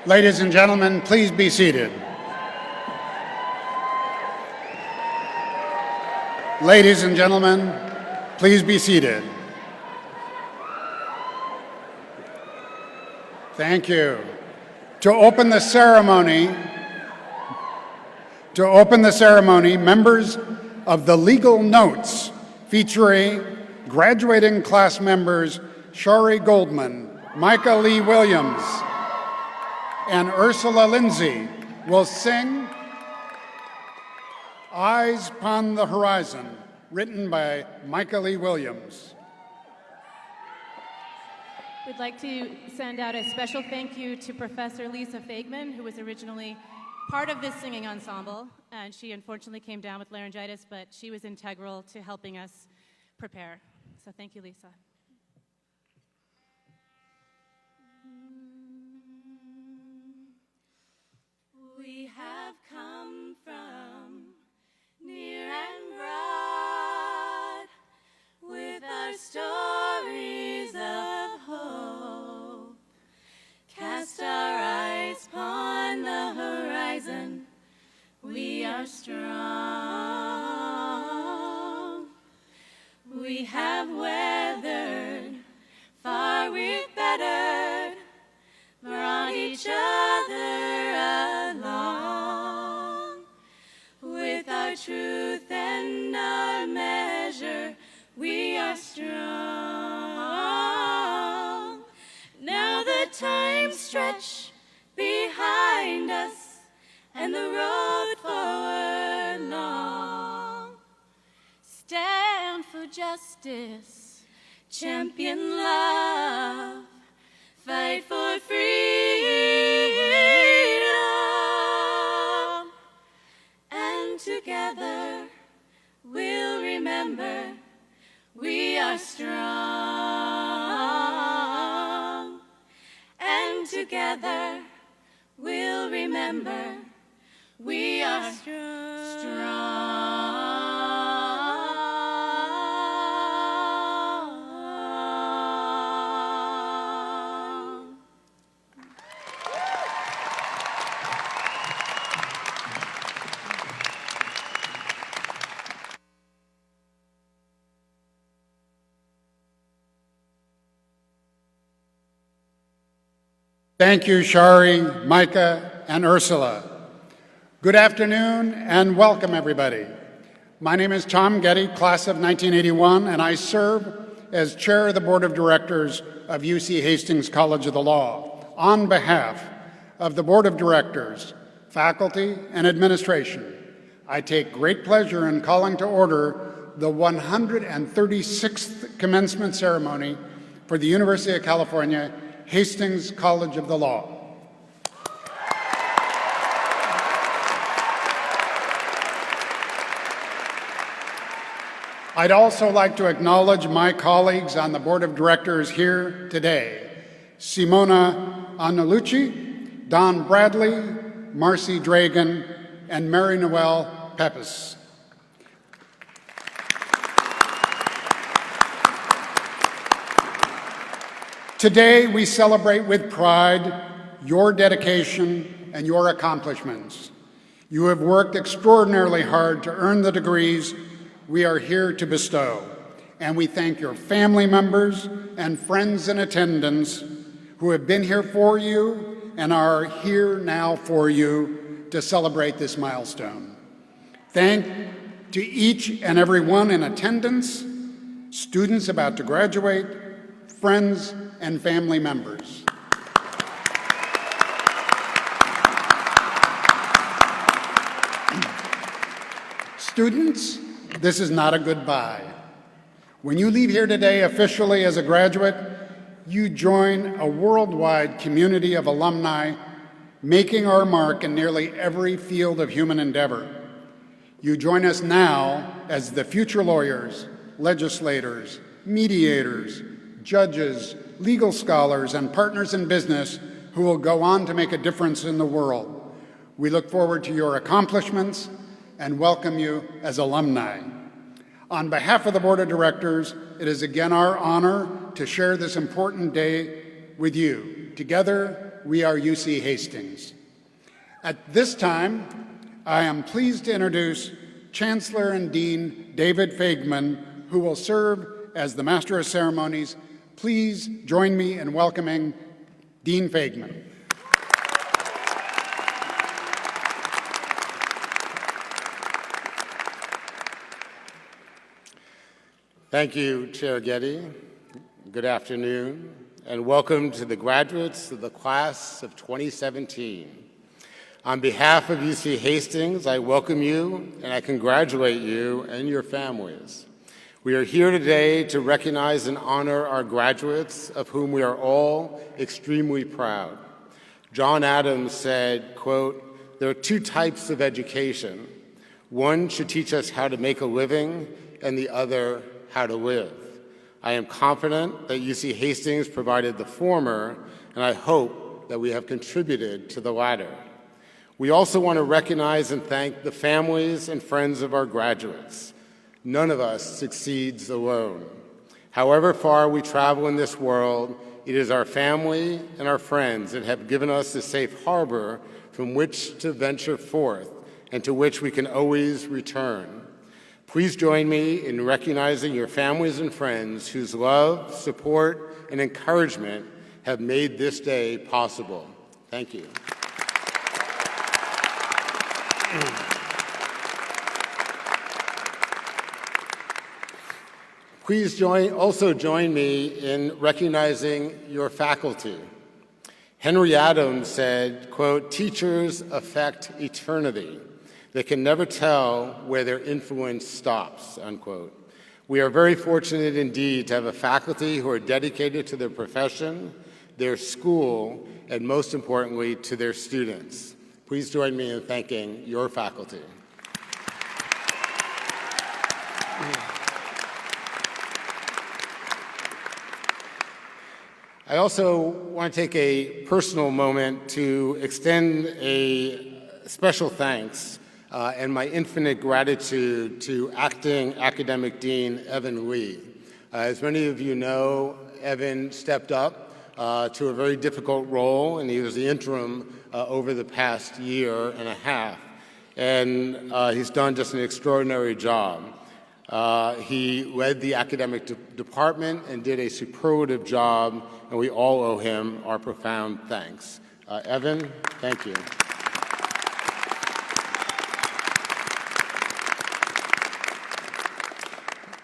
Ladies and gentlemen, please be seated. Ladies and gentlemen, please be seated. Thank you. To open the ceremony, members of the legal notes featuring graduating class members Shari Goldman, Micah Lee Williams, and Ursula Lindsay will sing Eyes Upon the Horizon, written by Micah Lee Williams. We'd like to send out a special thank you to Professor Lisa Fagman, who was originally part of this singing ensemble, and she unfortunately came down with laryngitis, but she was integral to helping us prepare. So thank you, Lisa. We have come from near and broad with our stories of hope. Cast our eyes upon the horizon. We are strong. We have weathered far we've bettered, brought each other along. With our truth and our measure, we are strong. Now the time stretch behind us and the road forward long. Stand for justice, champion love, fight for freedom, and together we'll remember we are strong, and together we'll remember we are strong. Thank you, Shari, Micah, and Ursula. Good afternoon and welcome, everybody. My name is Tom Getty, class of 1981, and I serve as chair of the board of directors of UC Hastings College of the Law. On behalf of the board of directors, faculty, and administration, I take great pleasure in calling to order the 136th commencement ceremony for the University of California Hastings College of the Law. I'd also like to acknowledge my colleagues on the board of directors here today: Simona Annalucci, Don Bradley, Marcy Dragan, and Mary Noel Pepys. Today, we celebrate with pride your dedication and your accomplishments. You have worked extraordinarily hard to earn the degrees we are here to bestow, and we thank your family members and friends in attendance who have been here for you and are here now for you to celebrate this milestone. Thank to each and every one in attendance, students about to graduate, friends, and family members. Students, this is not a goodbye. When you leave here today officially as a graduate, you join a worldwide community of alumni making our mark in nearly every field of human endeavor. You join us now as the future lawyers, legislators, mediators, judges, legal scholars, and partners in business who will go on to make a difference in the world. We look forward to your accomplishments and welcome you as alumni. On behalf of the Board of Directors, it is again our honor to share this important day with you. Together, we are UC Hastings. At this time, I am pleased to introduce Chancellor and Dean David Faigman, who will serve as the Master of Ceremonies. Please join me in welcoming Dean Faigman. Thank you, Chair Getty. Good afternoon, and welcome to the graduates of the class of 2017. On behalf of UC Hastings, I welcome you and I congratulate you and your families. We are here today to recognize and honor our graduates, of whom we are all extremely proud. John Adams said, quote, "There are two types of education. One should teach us how to make a living, and the other how to live." I am confident that UC Hastings provided the former, and I hope that we have contributed to the latter. We also want to recognize and thank the families and friends of our graduates. None of us succeeds alone. However far we travel in this world, it is our family and our friends that have given us a safe harbor from which to venture forth and to which we can always return. Please join me in recognizing your families and friends whose love, support, and encouragement have made this day possible. Thank you. Please also join me in recognizing your faculty. Henry Adams said, quote, "Teachers affect eternity. They can never tell where their influence stops," unquote. We are very fortunate indeed to have a faculty who are dedicated to their profession, their school, and most importantly, to their students. Please join me in thanking your faculty. I also want to take a personal moment to extend a special thanks and my infinite gratitude to Acting Academic Dean Evan Lee. As many of you know, Evan stepped up to a very difficult role, and he was the interim over the past year and a half. And he's done just an extraordinary job. He led the academic department and did a superlative job, and we all owe him our profound thanks. Evan, thank you.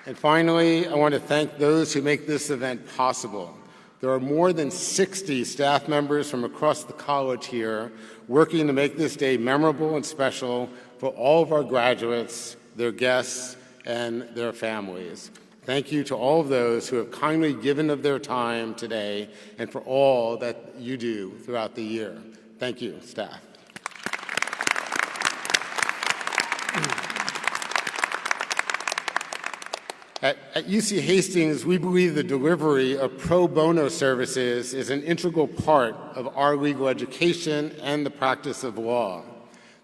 And finally, I want to thank those who make this event possible. There are more than 60 staff members from across the college here working to make this day memorable and special for all of our graduates, their guests, and their families. Thank you to all of those who have kindly given of their time today and for all that you do throughout the year. Thank you, staff. At UC Hastings, we believe the delivery of pro bono services is an integral part of our legal education and the practice of law.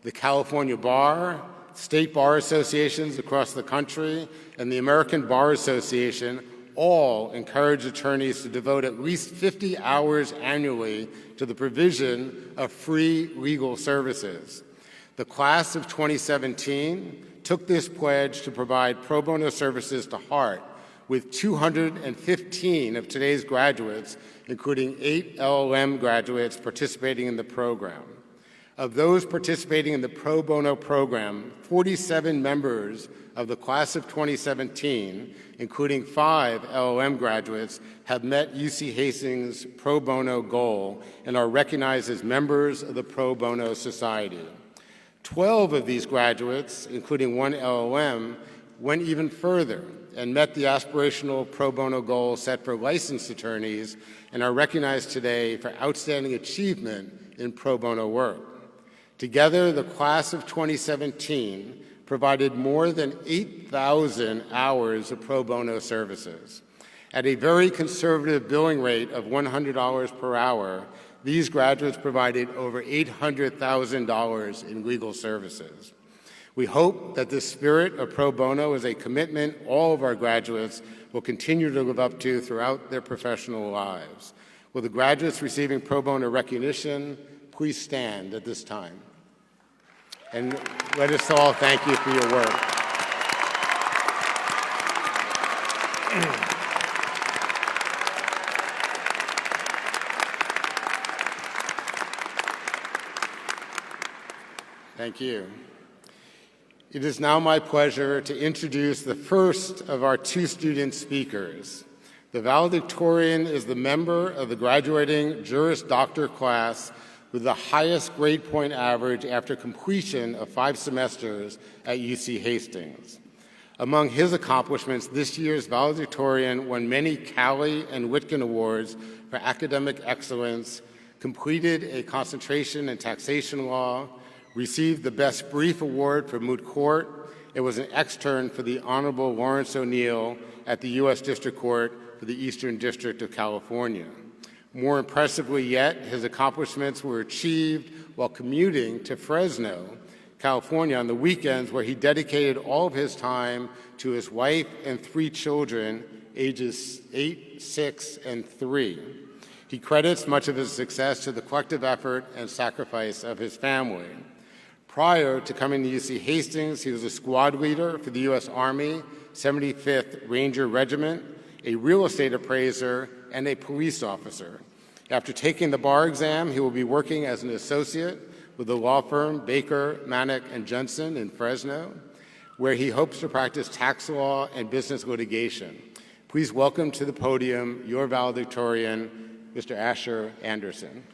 The California Bar, state bar associations across the country, and the American Bar Association all encourage attorneys to devote at least 50 hours annually to the provision of free legal services. The class of 2017 took this pledge to provide pro bono services to heart, with 215 of today's graduates, including 8 LLM graduates, participating in the program. Of those participating in the pro bono program, 47 members of the class of 2017, including 5 LLM graduates, have met UC Hastings' pro bono goal and are recognized as members of the Pro Bono Society. 12 of these graduates, including 1 LLM, went even further and met the aspirational pro bono goal set for licensed attorneys and are recognized today for outstanding achievement in pro bono work. Together, the class of 2017 provided more than 8,000 hours of pro bono services. At a very conservative billing rate of $100 per hour, these graduates provided over $800,000 in legal services. We hope that this spirit of pro bono is a commitment all of our graduates will continue to live up to throughout their professional lives. Will the graduates receiving pro bono recognition please stand at this time? And let us all thank you for your work. Thank you. It is now my pleasure to introduce the first of our two student speakers. The valedictorian is the member of the graduating Juris Doctor class with the highest grade point average after completion of 5 semesters at UC Hastings. Among his accomplishments, this year's valedictorian won many Cali and Whitkin Awards for academic excellence, completed a concentration in taxation law, received the Best Brief Award for Moot Court, and was an extern for the Honorable Lawrence O'Neill at the U.S. District Court for the Eastern District of California. More impressively yet, his accomplishments were achieved while commuting to Fresno, California on the weekends, where he dedicated all of his time to his wife and 3 children, ages 8, 6, and 3. He credits much of his success to the collective effort and sacrifice of his family. Prior to coming to UC Hastings, he was a squad leader for the U.S. Army 75th Ranger Regiment, a real estate appraiser, and a police officer. After taking the bar exam, he will be working as an associate with the law firm Baker, Manick, and Johnson in Fresno, where he hopes to practice tax law and business litigation. Please welcome to the podium your valedictorian, Mr. Asher Anderson.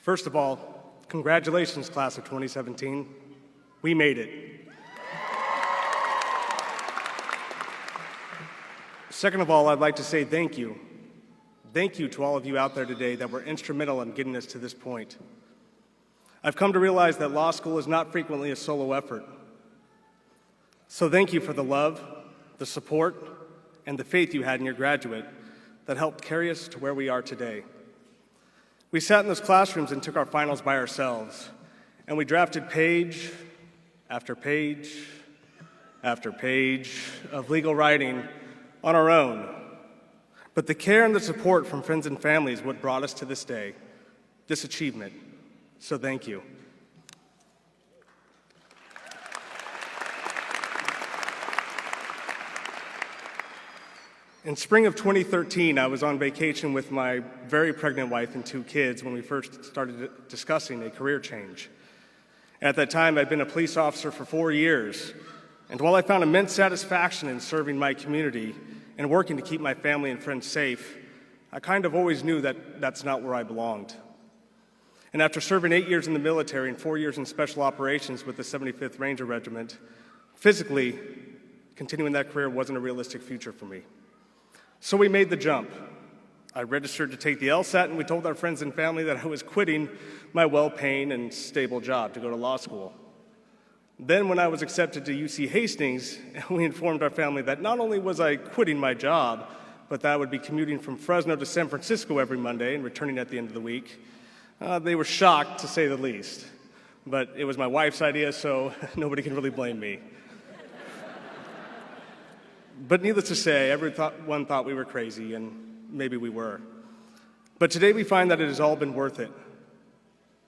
First of all, congratulations, class of 2017. We made it. Second of all, I'd like to say thank you. Thank you to all of you out there today that were instrumental in getting us to this point. I've come to realize that law school is not frequently a solo effort. So thank you for the love, the support, and the faith you had in your graduate that helped carry us to where we are today. We sat in those classrooms and took our finals by ourselves, and we drafted page after page after page of legal writing on our own. But the care and the support from friends and family is what brought us to this day, this achievement. So thank you. In spring of 2013, I was on vacation with my very pregnant wife and 2 kids when we first started discussing a career change. At that time, I'd been a police officer for 4 years, and while I found immense satisfaction in serving my community and working to keep my family and friends safe, I kind of always knew that that's not where I belonged. And after serving 8 years in the military and 4 years in special operations with the 75th Ranger Regiment, physically, continuing that career wasn't a realistic future for me. So we made the jump. I registered to take the LSAT, and we told our friends and family that I was quitting my well-paying and stable job to go to law school. Then when I was accepted to UC Hastings, we informed our family that not only was I quitting my job, but that I would be commuting from Fresno to San Francisco every Monday and returning at the end of the week. They were shocked, to say the least. But it was my wife's idea, so nobody can really blame me. But needless to say, everyone thought we were crazy, and maybe we were. But today we find that it has all been worth it.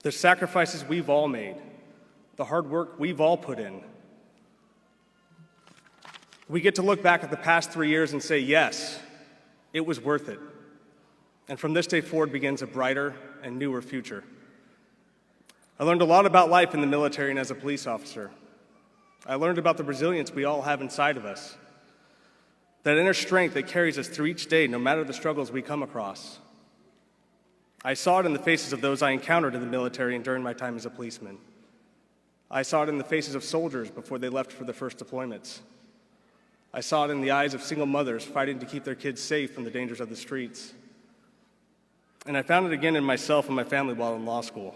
The sacrifices we've all made, the hard work we've all put in. We get to look back at the past 3 years and say, yes, it was worth it. And from this day forward begins a brighter and newer future. I learned a lot about life in the military and as a police officer. I learned about the resilience we all have inside of us. That inner strength that carries us through each day, no matter the struggles we come across. I saw it in the faces of those I encountered in the military and during my time as a policeman. I saw it in the faces of soldiers before they left for their first deployments. I saw it in the eyes of single mothers fighting to keep their kids safe from the dangers of the streets. And I found it again in myself and my family while in law school.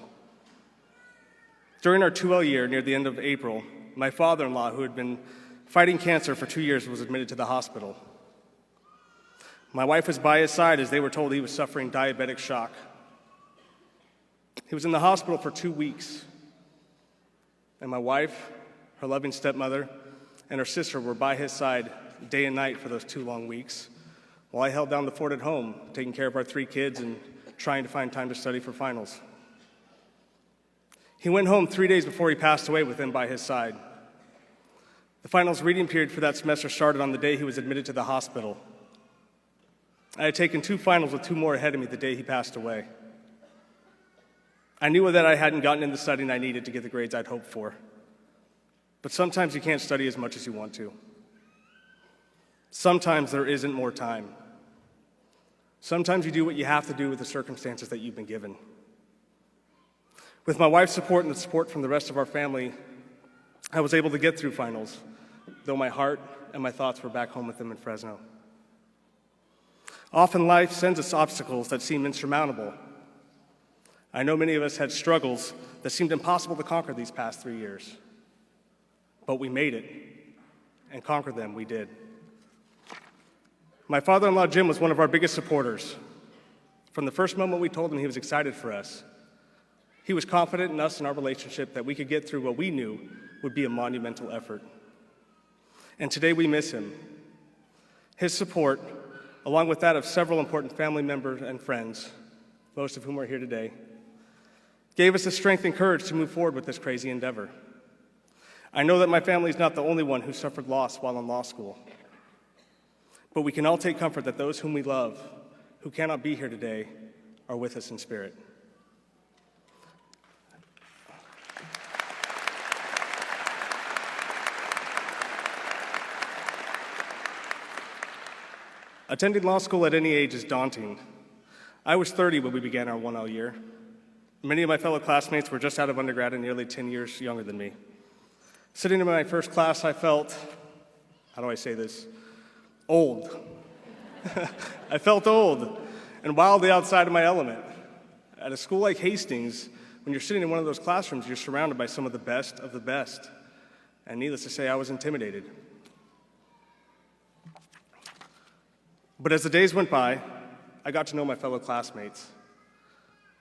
During our 2L year, near the end of April, my father-in-law, who had been fighting cancer for 2 years, was admitted to the hospital. My wife was by his side as they were told he was suffering diabetic shock. He was in the hospital for 2 weeks, and my wife, her loving stepmother, and her sister were by his side day and night for those 2 long weeks, while I held down the fort at home, taking care of our 3 kids and trying to find time to study for finals. He went home 3 days before he passed away with them by his side. The finals reading period for that semester started on the day he was admitted to the hospital. I had taken 2 finals with 2 more ahead of me the day he passed away. I knew that I hadn't gotten in the studying I needed to get the grades I'd hoped for. But sometimes you can't study as much as you want to. Sometimes there isn't more time. Sometimes you do what you have to do with the circumstances that you've been given. With my wife's support and the support from the rest of our family, I was able to get through finals, though my heart and my thoughts were back home with them in Fresno. Often life sends us obstacles that seem insurmountable. I know many of us had struggles that seemed impossible to conquer these past 3 years. But we made it, and conquer them we did. My father-in-law, Jim, was one of our biggest supporters. From the first moment we told him he was excited for us, he was confident in us and our relationship that we could get through what we knew would be a monumental effort. And today we miss him. His support, along with that of several important family members and friends, most of whom are here today, gave us the strength and courage to move forward with this crazy endeavor. I know that my family is not the only one who suffered loss while in law school, but we can all take comfort that those whom we love, who cannot be here today, are with us in spirit. Attending law school at any age is daunting. I was 30 when we began our 1L year. Many of my fellow classmates were just out of undergrad and nearly 10 years younger than me. Sitting in my first class, I felt, how do I say this, old. I felt old and wildly outside of my element. At a school like Hastings, when you're sitting in one of those classrooms, you're surrounded by some of the best of the best. And needless to say, I was intimidated. But as the days went by, I got to know my fellow classmates.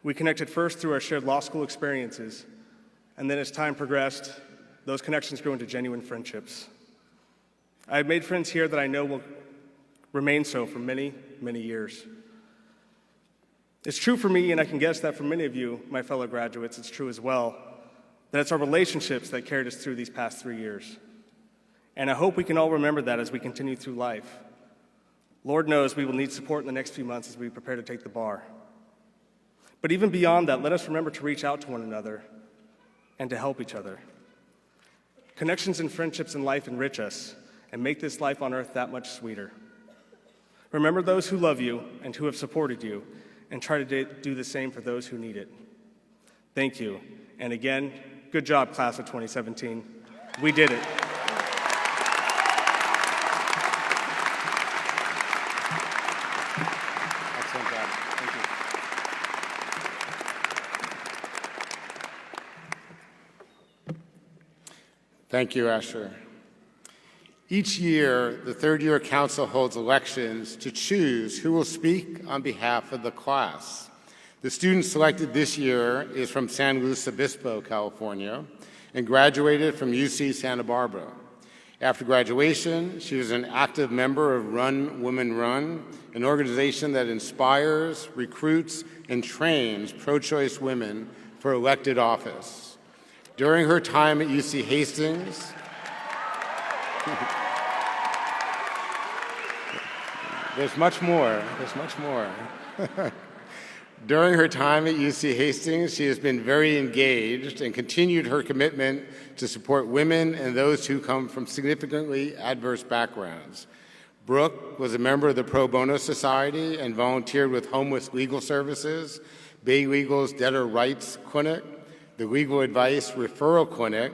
We connected first through our shared law school experiences, and then as time progressed, those connections grew into genuine friendships. I have made friends here that I know will remain so for many, many years. It's true for me, and I can guess that for many of you, my fellow graduates, it's true as well, that it's our relationships that carried us through these past 3 years. And I hope we can all remember that as we continue through life. Lord knows we will need support in the next few months as we prepare to take the bar. But even beyond that, let us remember to reach out to one another and to help each other. Connections and friendships in life enrich us and make this life on earth that much sweeter. Remember those who love you and who have supported you, and try to do the same for those who need it. Thank you. And again, good job, class of 2017. We did it. Excellent job. Thank you. Thank you, Asher. Each year, the third-year council holds elections to choose who will speak on behalf of the class. The student selected this year is from San Luis Obispo, California, and graduated from UC Santa Barbara. After graduation, she was an active member of Run Women Run, an organization that inspires, recruits, and trains pro-choice women for elected office. During her time at UC Hastings, there's much more. During her time at UC Hastings, she has been very engaged and continued her commitment to support women and those who come from significantly adverse backgrounds. Brooke was a member of the Pro Bono Society and volunteered with Homeless Legal Services, Bay Legal's Debtor Rights Clinic, the Legal Advice Referral Clinic,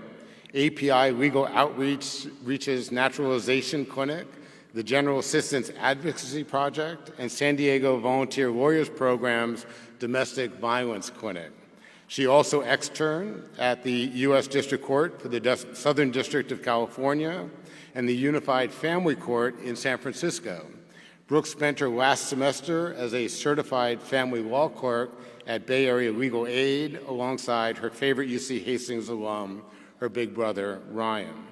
API Legal Outreach's Naturalization Clinic, the General Assistance Advocacy Project, and San Diego Volunteer Lawyers Program's Domestic Violence Clinic. She also externed at the U.S. District Court for the Southern District of California and the Unified Family Court in San Francisco. Brooke spent her last semester as a certified family law clerk at Bay Area Legal Aid alongside her favorite UC Hastings alum, her big brother, Ryan.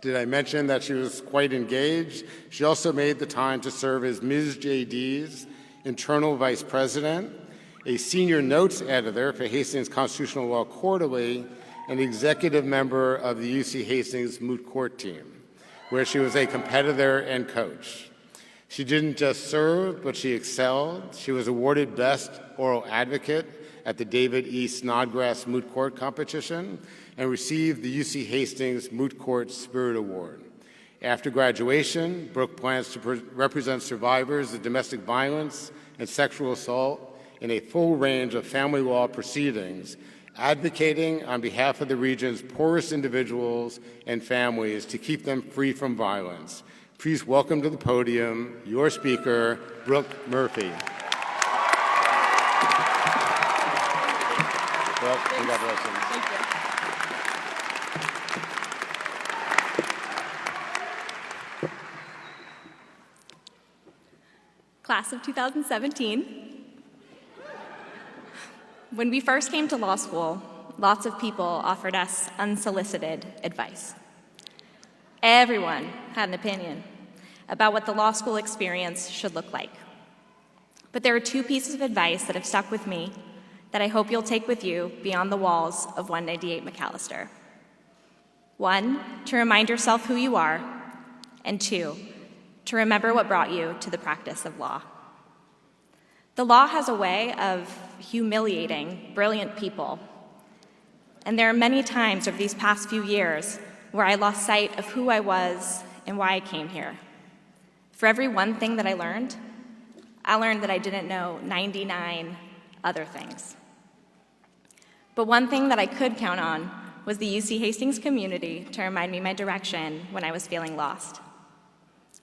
Did I mention that she was quite engaged? She also made the time to serve as Ms. JD's internal vice president, a senior notes editor for Hastings Constitutional Law Quarterly, and executive member of the UC Hastings moot court team, where she was a competitor and coach. She didn't just serve, but she excelled. She was awarded Best Oral Advocate at the David E. Snodgrass Moot Court Competition and received the UC Hastings Moot Court Spirit Award. After graduation, Brooke plans to represent survivors of domestic violence and sexual assault in a full range of family law proceedings, advocating on behalf of the region's poorest individuals and families to keep them free from violence. Please welcome to the podium your speaker, Brooke Murphy. Well, congratulations. Thank you. Class of 2017. When we first came to law school, lots of people offered us unsolicited advice. Everyone had an opinion about what the law school experience should look like. But there are two pieces of advice that have stuck with me that I hope you'll take with you beyond the walls of 198 McAllister. One, to remind yourself who you are, and two, to remember what brought you to the practice of law. The law has a way of humiliating brilliant people, and there are many times over these past few years where I lost sight of who I was and why I came here. For every one thing that I learned that I didn't know 99 other things. But one thing that I could count on was the UC Hastings community to remind me my direction when I was feeling lost.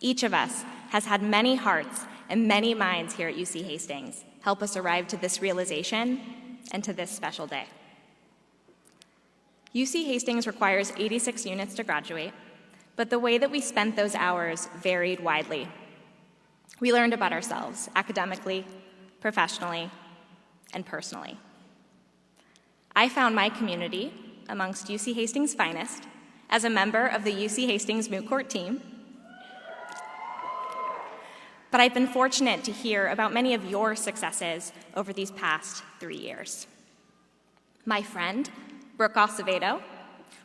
Each of us has had many hearts and many minds here at UC Hastings help us arrive to this realization and to this special day. UC Hastings requires 86 units to graduate, but the way that we spent those hours varied widely. We learned about ourselves academically, professionally, and personally. I found my community amongst UC Hastings' finest as a member of the UC Hastings moot court team. But I've been fortunate to hear about many of your successes over these past 3 years. My friend, Brooke Acevedo,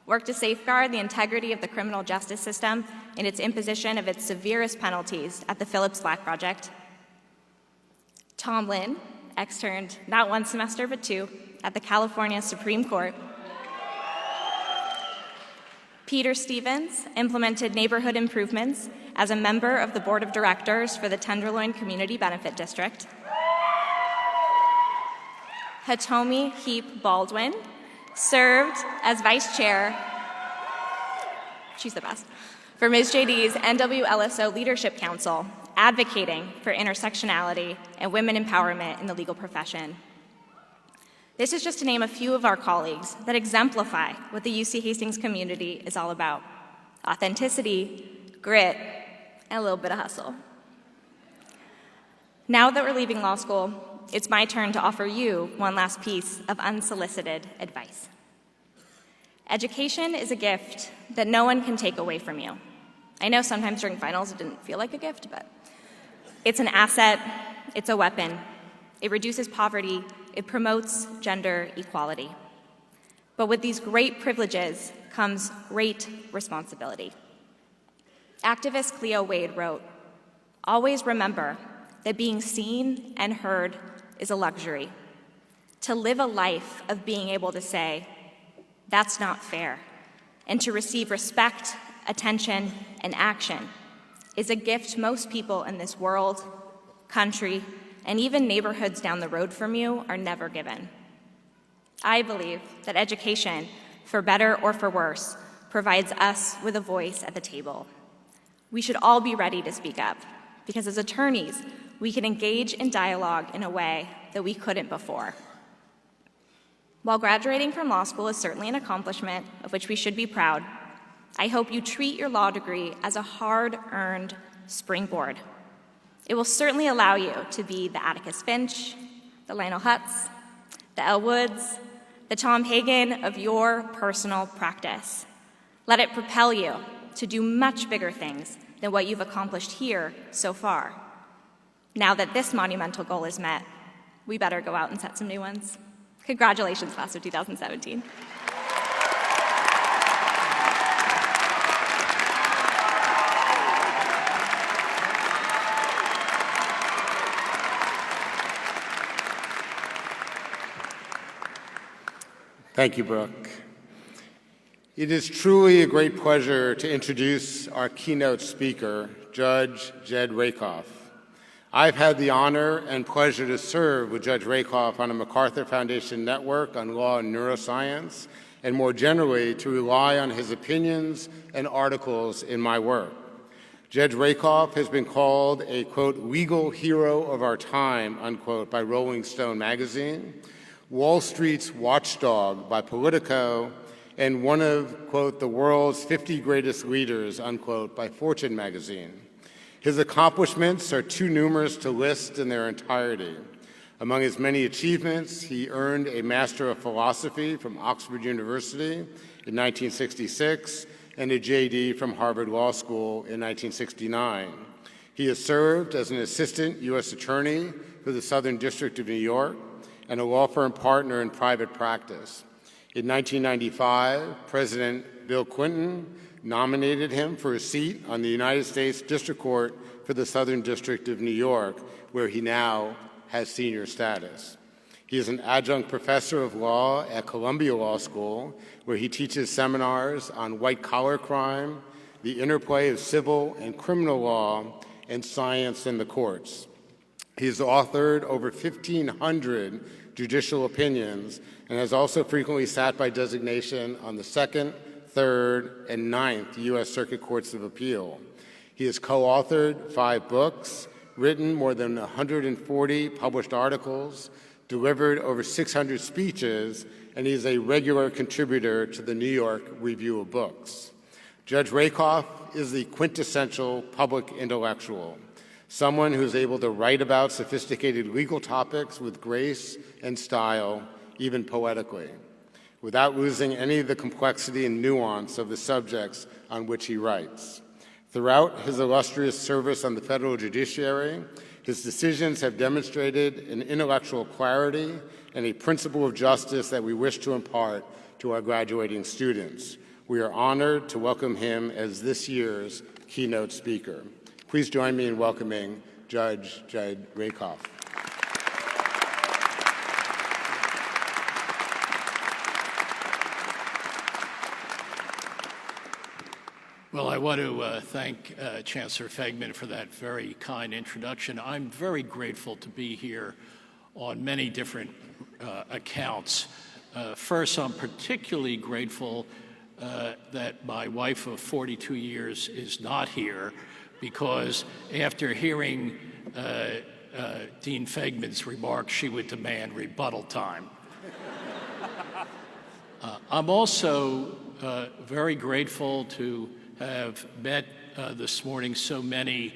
worked to safeguard the integrity of the criminal justice system in its imposition of its severest penalties at the Phillips Black Project. Tom Lynn externed not one semester but two at the California Supreme Court. Peter Stevens implemented neighborhood improvements as a member of the board of directors for the Tenderloin Community Benefit District. Hatomi Heap Baldwin served as vice chair, she's the best, for Ms. JD's NWLSO Leadership Council, advocating for intersectionality and women empowerment in the legal profession. This is just to name a few of our colleagues that exemplify what the UC Hastings community is all about: authenticity, grit, and a little bit of hustle. Now that we're leaving law school, it's my turn to offer you one last piece of unsolicited advice. Education is a gift that no one can take away from you. I know sometimes during finals it didn't feel like a gift, but it's an asset, it's a weapon. It reduces poverty, it promotes gender equality. But with these great privileges comes great responsibility. Activist Cleo Wade wrote, "Always remember that being seen and heard is a luxury. To live a life of being able to say, that's not fair, and to receive respect, attention, and action is a gift most people in this world, country, and even neighborhoods down the road from you are never given." I believe that education, for better or for worse, provides us with a voice at the table. We should all be ready to speak up, because as attorneys, we can engage in dialogue in a way that we couldn't before. While graduating from law school is certainly an accomplishment of which we should be proud, I hope you treat your law degree as a hard-earned springboard. It will certainly allow you to be the Atticus Finch, the Lionel Hutz, the Elle Woods, the Tom Hagen of your personal practice. Let it propel you to do much bigger things than what you've accomplished here so far. Now that this monumental goal is met, we better go out and set some new ones. Congratulations, class of 2017. Thank you, Brooke. It is truly a great pleasure to introduce our keynote speaker, Judge Jed Rakoff. I've had the honor and pleasure to serve with Judge Rakoff on a MacArthur Foundation network on law and neuroscience, and more generally, to rely on his opinions and articles in my work. Judge Rakoff has been called a, quote, legal hero of our time, unquote, by Rolling Stone magazine, Wall Street's watchdog by Politico, and one of, quote, the world's 50 greatest leaders, unquote, by Fortune magazine. His accomplishments are too numerous to list in their entirety. Among his many achievements, he earned a Master of Philosophy from Oxford University in 1966 and a JD from Harvard Law School in 1969. He has served as an assistant U.S. attorney for the Southern District of New York and a law firm partner in private practice. In 1995, President Bill Clinton nominated him for a seat on the United States District Court for the Southern District of New York, where he now has senior status. He is an adjunct professor of law at Columbia Law School, where he teaches seminars on white-collar crime, the interplay of civil and criminal law, and science in the courts. He has authored over 1,500 judicial opinions and has also frequently sat by designation on the 2nd, 3rd, and 9th U.S. Circuit Courts of Appeal. He has co-authored 5 books, written more than 140 published articles, delivered over 600 speeches, and he is a regular contributor to the New York Review of Books. Judge Rakoff is the quintessential public intellectual, someone who is able to write about sophisticated legal topics with grace and style, even poetically, without losing any of the complexity and nuance of the subjects on which he writes. Throughout his illustrious service on the federal judiciary, his decisions have demonstrated an intellectual clarity and a principle of justice that we wish to impart to our graduating students. We are honored to welcome him as this year's keynote speaker. Please join me in welcoming Judge Jed Rakoff. Well, I want to thank Chancellor Feigman for that very kind introduction. I'm very grateful to be here on many different accounts. First, I'm particularly grateful that my wife of 42 years is not here, because after hearing Dean Feigman's remarks, she would demand rebuttal time. I'm also very grateful to have met this morning so many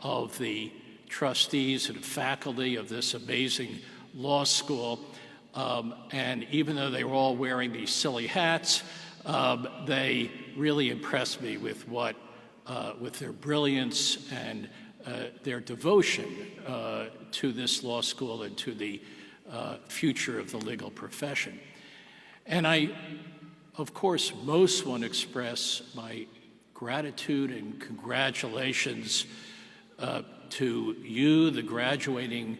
of the trustees and faculty of this amazing law school. And even though they were all wearing these silly hats, they really impressed me with with their brilliance and their devotion to this law school and to the future of the legal profession. And I, of course, most want to express my gratitude and congratulations to you, the graduating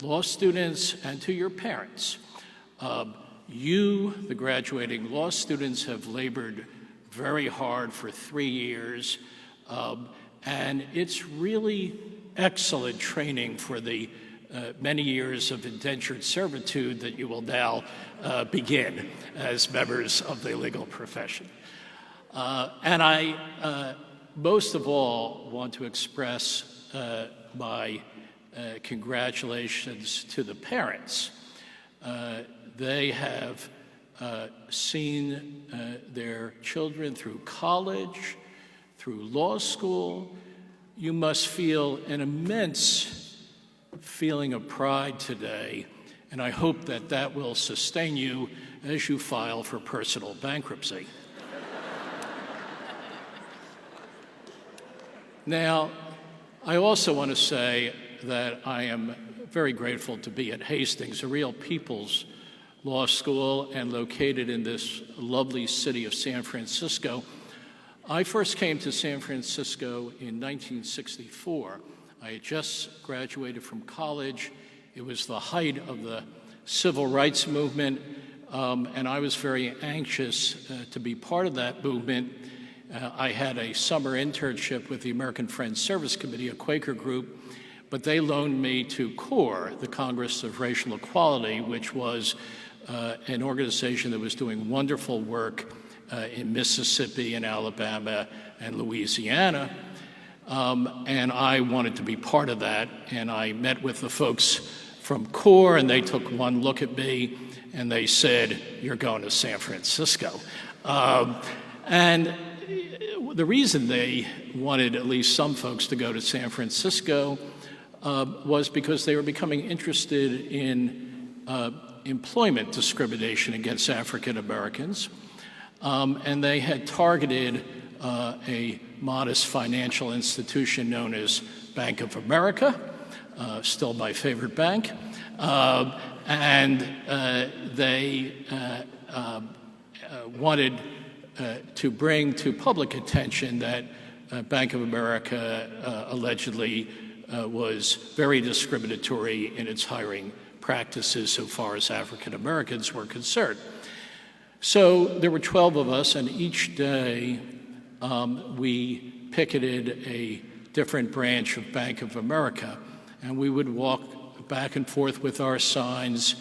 law students, and to your parents. You, the graduating law students, have labored very hard for 3 years, and it's really excellent training for the many years of indentured servitude that you will now begin as members of the legal profession. And I, most of all, want to express my congratulations to the parents. They have seen their children through college, through law school, you must feel an immense feeling of pride today, and I hope that that will sustain you as you file for personal bankruptcy. Now, I also want to say that I am very grateful to be at Hastings, a real people's law school and located in this lovely city of San Francisco. I first came to San Francisco in 1964. I had just graduated from college. It was the height of the civil rights movement, and I was very anxious to be part of that movement. I had a summer internship with the American Friends Service Committee, a Quaker group, but they loaned me to CORE, the Congress of Racial Equality, which was an organization that was doing wonderful work in Mississippi and Alabama and Louisiana. And I wanted to be part of that, and I met with the folks from CORE, and they took one look at me, and they said, "You're going to San Francisco." And the reason they wanted at least some folks to go to San Francisco was because they were becoming interested in employment discrimination against African Americans, and they had targeted a modest financial institution known as Bank of America, still my favorite bank, and they wanted to bring to public attention that Bank of America allegedly was very discriminatory in its hiring practices so far as African Americans were concerned. So there were 12 of us, and each day we picketed a different branch of Bank of America, and we would walk back and forth with our signs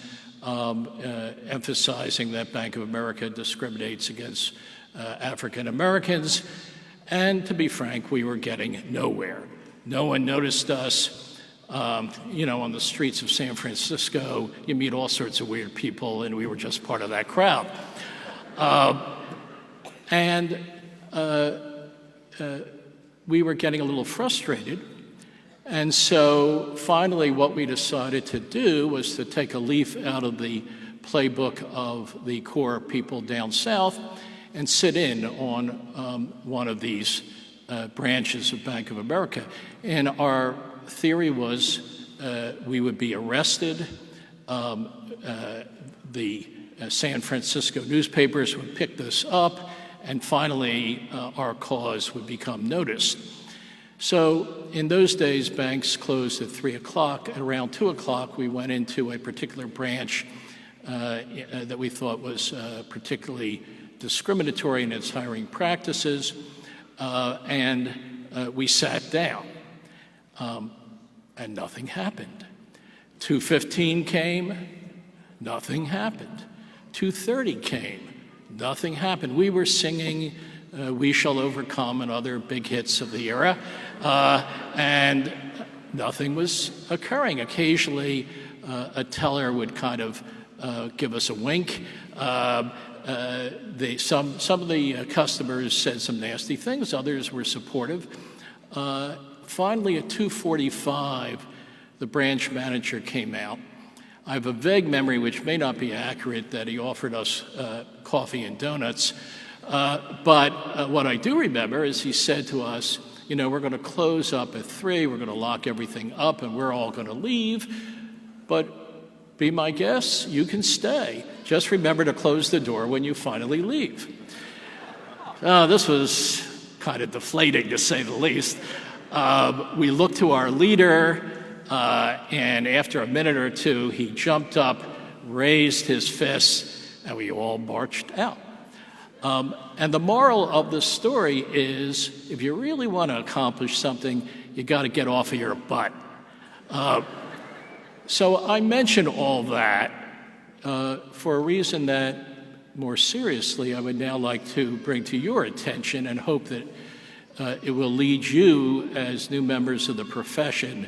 emphasizing that Bank of America discriminates against African Americans, and to be frank, we were getting nowhere. No one noticed us. On the streets of San Francisco, you meet all sorts of weird people, and we were just part of that crowd. We were getting a little frustrated, and so finally what we decided to do was to take a leaf out of the playbook of the CORE people down south and sit in on one of these branches of Bank of America. And our theory was we would be arrested, the San Francisco newspapers would pick this up, and finally our cause would become noticed. So in those days, banks closed at 3 o'clock. At around 2 o'clock, we went into a particular branch that we thought was particularly discriminatory in its hiring practices, and we sat down, and nothing happened. 2:15 came, nothing happened. 2:30 came, nothing happened. We were singing "We Shall Overcome" and other big hits of the era, and nothing was occurring. Occasionally, a teller would kind of give us a wink. Some of the customers said some nasty things, others were supportive. Finally, at 2:45, the branch manager came out. I have a vague memory, which may not be accurate, that he offered us coffee and donuts. But what I do remember is he said to us, we're going to close up at 3, we're going to lock everything up, and we're all going to leave. But be my guest, you can stay. Just remember to close the door when you finally leave. This was kind of deflating, to say the least. We looked to our leader, and after a minute or two, he jumped up, raised his fist, and we all marched out. And the moral of the story is, if you really want to accomplish something, you got to get off of your butt. So I mention all that for a reason that, more seriously, I would now like to bring to your attention and hope that it will lead you as new members of the profession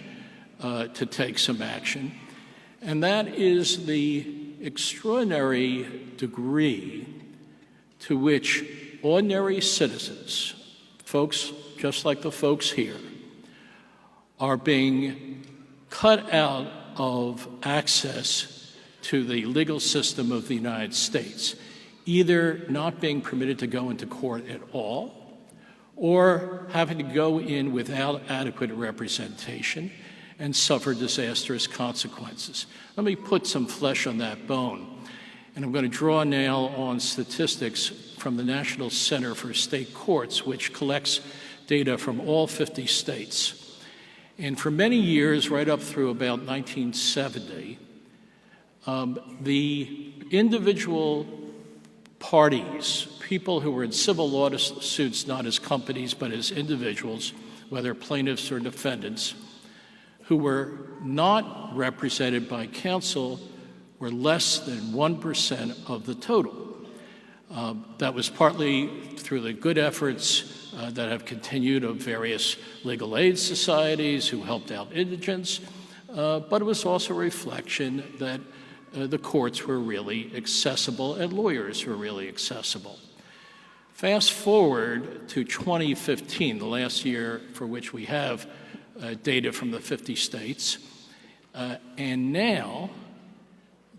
to take some action. And that is the extraordinary degree to which ordinary citizens, folks just like the folks here, are being cut out of access to the legal system of the United States, either not being permitted to go into court at all, or having to go in without adequate representation and suffer disastrous consequences. Let me put some flesh on that bone. And I'm going to draw now on statistics from the National Center for State Courts, which collects data from all 50 states. And for many years, right up through about 1970, the individual parties, people who were in civil lawsuits, not as companies, but as individuals, whether plaintiffs or defendants, who were not represented by counsel were less than 1% of the total. That was partly through the good efforts that have continued of various legal aid societies who helped out indigents, but it was also a reflection that the courts were really accessible and lawyers were really accessible. Fast forward to 2015, the last year for which we have data from the 50 states, and now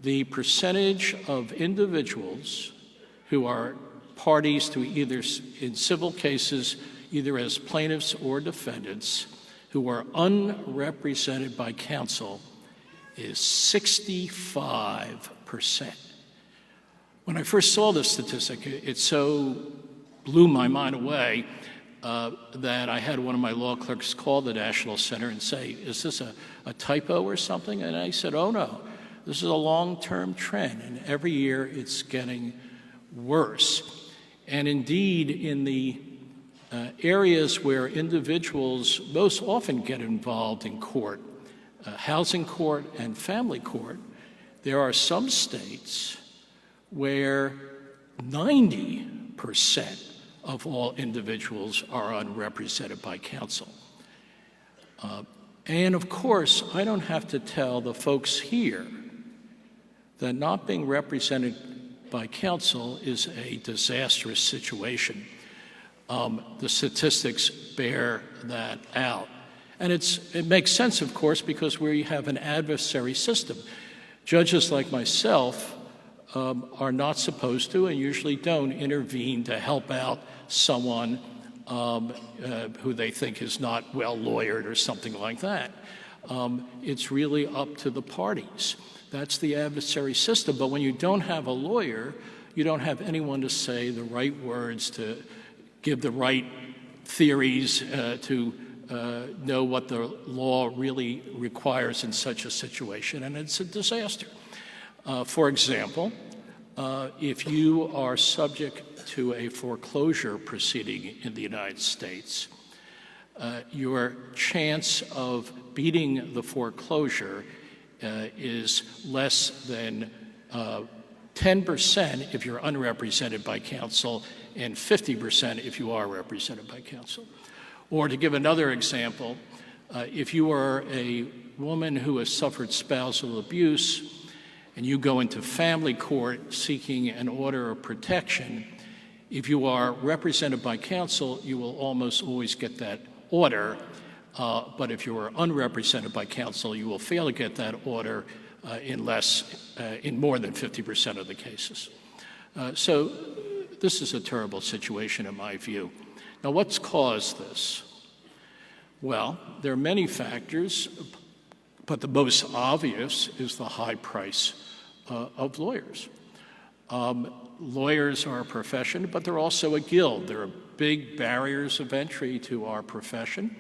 the percentage of individuals who are parties to either in civil cases, either as plaintiffs or defendants, who are unrepresented by counsel is 65%. When I first saw this statistic, it so blew my mind away that I had one of my law clerks call the National Center and say, is this a typo or something? And I said, oh no, this is a long-term trend, and every year it's getting worse. And indeed, in the areas where individuals most often get involved in court, housing court and family court, there are some states where 90% of all individuals are unrepresented by counsel. And of course, I don't have to tell the folks here that not being represented by counsel is a disastrous situation. The statistics bear that out. And it makes sense, of course, because we have an adversary system. Judges like myself are not supposed to and usually don't intervene to help out someone who they think is not well lawyered or something like that. It's really up to the parties. That's the adversary system. But when you don't have a lawyer, you don't have anyone to say the right words, to give the right theories, to know what the law really requires in such a situation, and it's a disaster. For example, if you are subject to a foreclosure proceeding in the United States, your chance of beating the foreclosure is less than 10% if you're unrepresented by counsel and 50% if you are represented by counsel. Or to give another example, if you are a woman who has suffered spousal abuse and you go into family court seeking an order of protection, if you are represented by counsel, you will almost always get that order. But if you are unrepresented by counsel, you will fail to get that order in more than 50% of the cases. So this is a terrible situation in my view. Now, what's caused this? Well, there are many factors, but the most obvious is the high price of lawyers. Lawyers are a profession, but they're also a guild. There are big barriers of entry to our profession,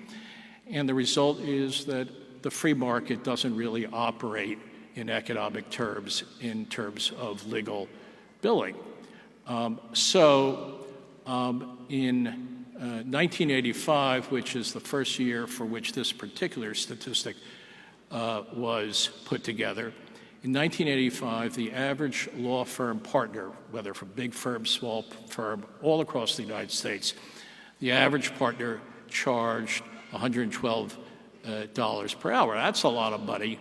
and the result is that the free market doesn't really operate in economic terms, in terms of legal billing. In 1985, which is the first year for which this particular statistic was put together, in 1985, the average law firm partner, whether from big firm, small firm, all across the United States, the average partner charged $112 per hour. That's a lot of money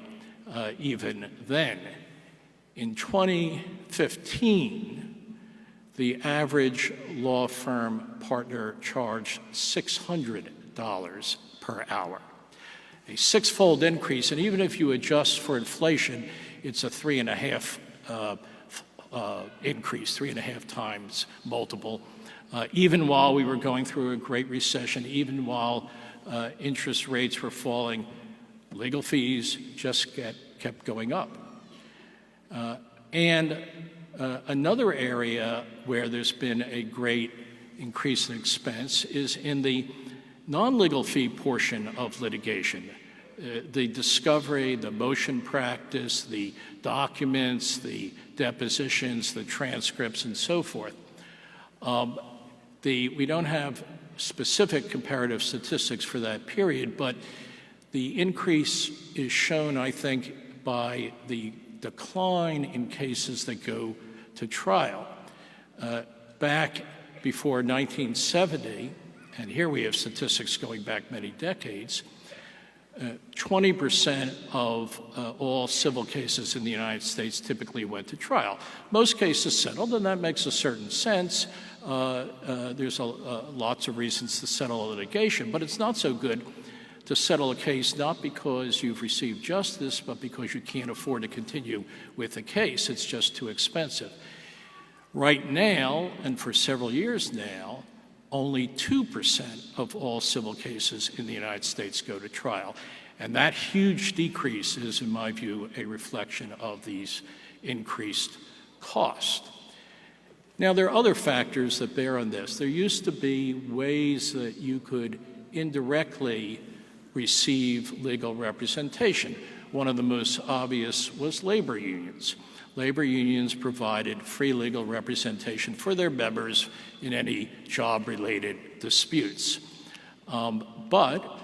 even then. In 2015, the average law firm partner charged $600 per hour. a six-fold increase, and even if you adjust for inflation, it's a 3.5 increase, 3.5 times multiple. Even while we were going through a great recession, even while interest rates were falling, legal fees just kept going up. Another area where there's been a great increase in expense is in the non-legal fee portion of litigation. The discovery, the motion practice, the documents, the depositions, the transcripts, and so forth. We don't have specific comparative statistics for that period, but the increase is shown, I think, by the decline in cases that go to trial. Back before 1970, and here we have statistics going back many decades, 20% of all civil cases in the United States typically went to trial. Most cases settled, and that makes a certain sense. There's lots of reasons to settle a litigation, but it's not so good to settle a case not because you've received justice, but because you can't afford to continue with the case. It's just too expensive. Right now, and for several years now, only 2% of all civil cases in the United States go to trial. And that huge decrease is, in my view, a reflection of these increased costs. Now, there are other factors that bear on this. There used to be ways that you could indirectly receive legal representation. One of the most obvious was labor unions. Labor unions provided free legal representation for their members in any job-related disputes. But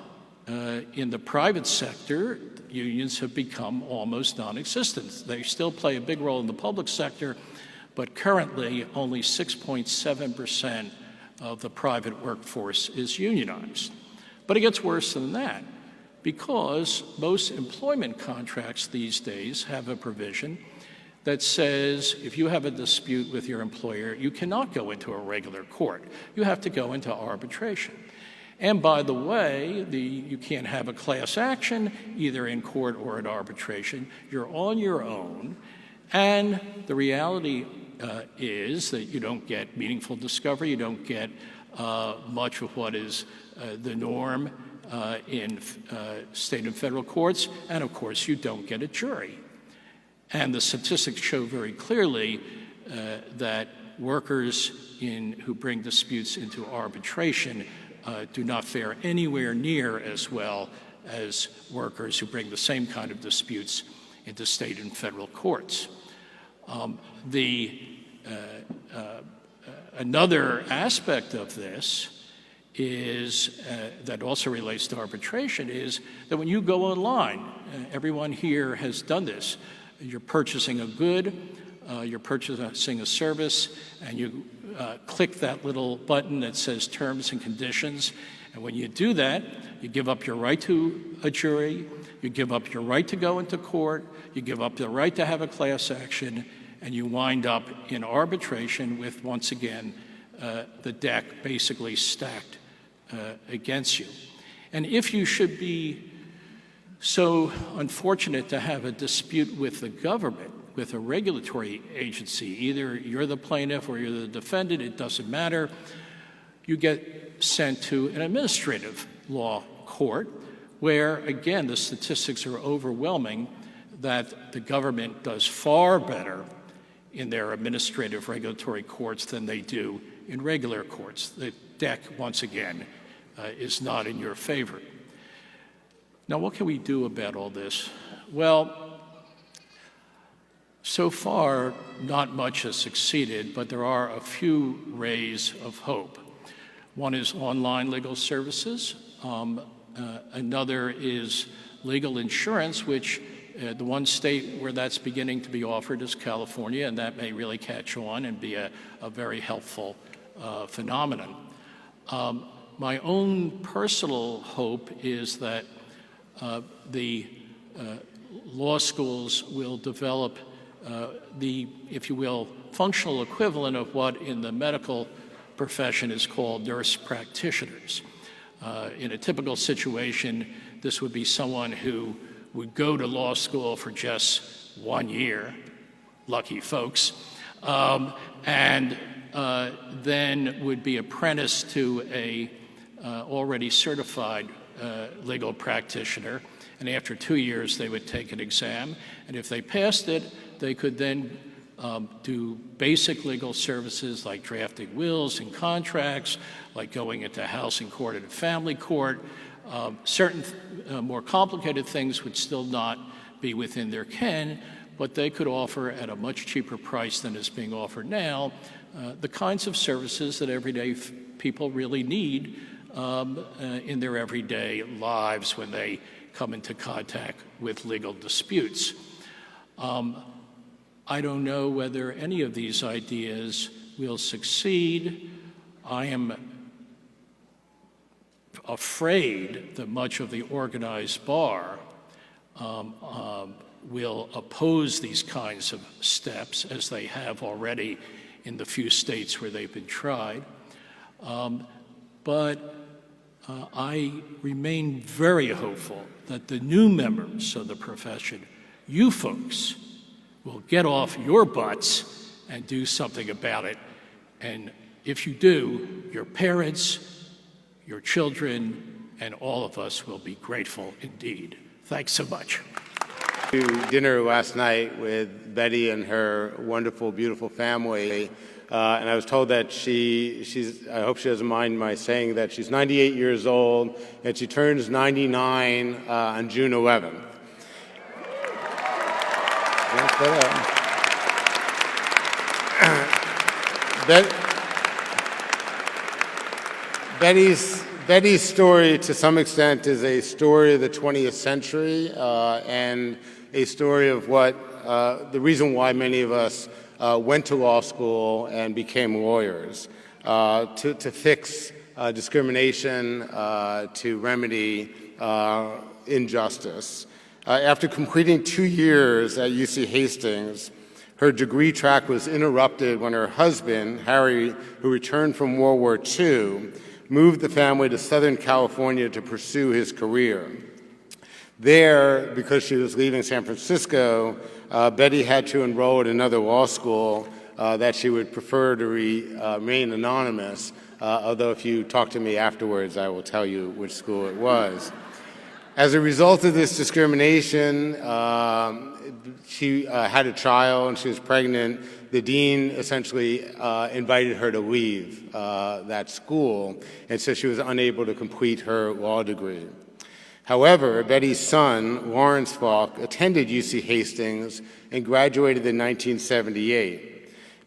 in the private sector, unions have become almost non-existent. They still play a big role in the public sector, but currently only 6.7% of the private workforce is unionized. But it gets worse than that, because most employment contracts these days have a provision that says if you have a dispute with your employer, you cannot go into a regular court. You have to go into arbitration. And by the way, you can't have a class action either in court or at arbitration. You're on your own. And the reality is that you don't get meaningful discovery. You don't get much of what is the norm in state and federal courts. And of course, you don't get a jury. And the statistics show very clearly that workers who bring disputes into arbitration do not fare anywhere near as well as workers who bring the same kind of disputes into state and federal courts. Another aspect of this is that also relates to arbitration is that when you go online, everyone here has done this. You're purchasing a good, you're purchasing a service, and you click that little button that says terms and conditions. And when you do that, you give up your right to a jury, you give up your right to go into court, you give up the right to have a class action, and you wind up in arbitration with, once again, the deck basically stacked against you. And if you should be so unfortunate to have a dispute with the government, with a regulatory agency, either you're the plaintiff or you're the defendant, it doesn't matter, you get sent to an administrative law court where, again, the statistics are overwhelming that the government does far better in their administrative regulatory courts than they do in regular courts. The deck, once again, is not in your favor. Now, what can we do about all this? Well, so far, not much has succeeded, but there are a few rays of hope. One is online legal services. Another is legal insurance, which the one state where that's beginning to be offered is California, and that may really catch on and be a very helpful phenomenon. My own personal hope is that the law schools will develop the, if you will, functional equivalent of what in the medical profession is called nurse practitioners. In a typical situation, this would be someone who would go to law school for just 1 year, lucky folks, and then would be apprenticed to a already certified legal practitioner. And after 2 years, they would take an exam. And if they passed it, they could then do basic legal services like drafting wills and contracts, like going into housing court and family court. Certain more complicated things would still not be within their ken, but they could offer at a much cheaper price than is being offered now the kinds of services that everyday people really need in their everyday lives when they come into contact with legal disputes. I don't know whether any of these ideas will succeed. I am afraid that much of the organized bar will oppose these kinds of steps, as they have already in the few states where they've been tried. But I remain very hopeful that the new members of the profession, you folks, will get off your butts and do something about it. And if you do, your parents, your children, and all of us will be grateful indeed. Thanks so much. To dinner last night with Betty and her wonderful, beautiful family, and I was told that I hope she doesn't mind my saying that she's 98 years old, and she turns 99 on June 11th. Betty's story, to some extent, is a story of the 20th century and a story of what the reason why many of us went to law school and became lawyers, to fix discrimination, to remedy injustice. After completing 2 years at UC Hastings, her degree track was interrupted when her husband, Harry, who returned from World War II, moved the family to Southern California to pursue his career. There, because she was leaving San Francisco, Betty had to enroll at another law school that she would prefer to remain anonymous, although if you talk to me afterwards, I will tell you which school it was. As a result of this discrimination, she had a child and she was pregnant. The dean essentially invited her to leave that school, and so she was unable to complete her law degree. However, Betty's son, Lawrence Falk, attended UC Hastings and graduated in 1978.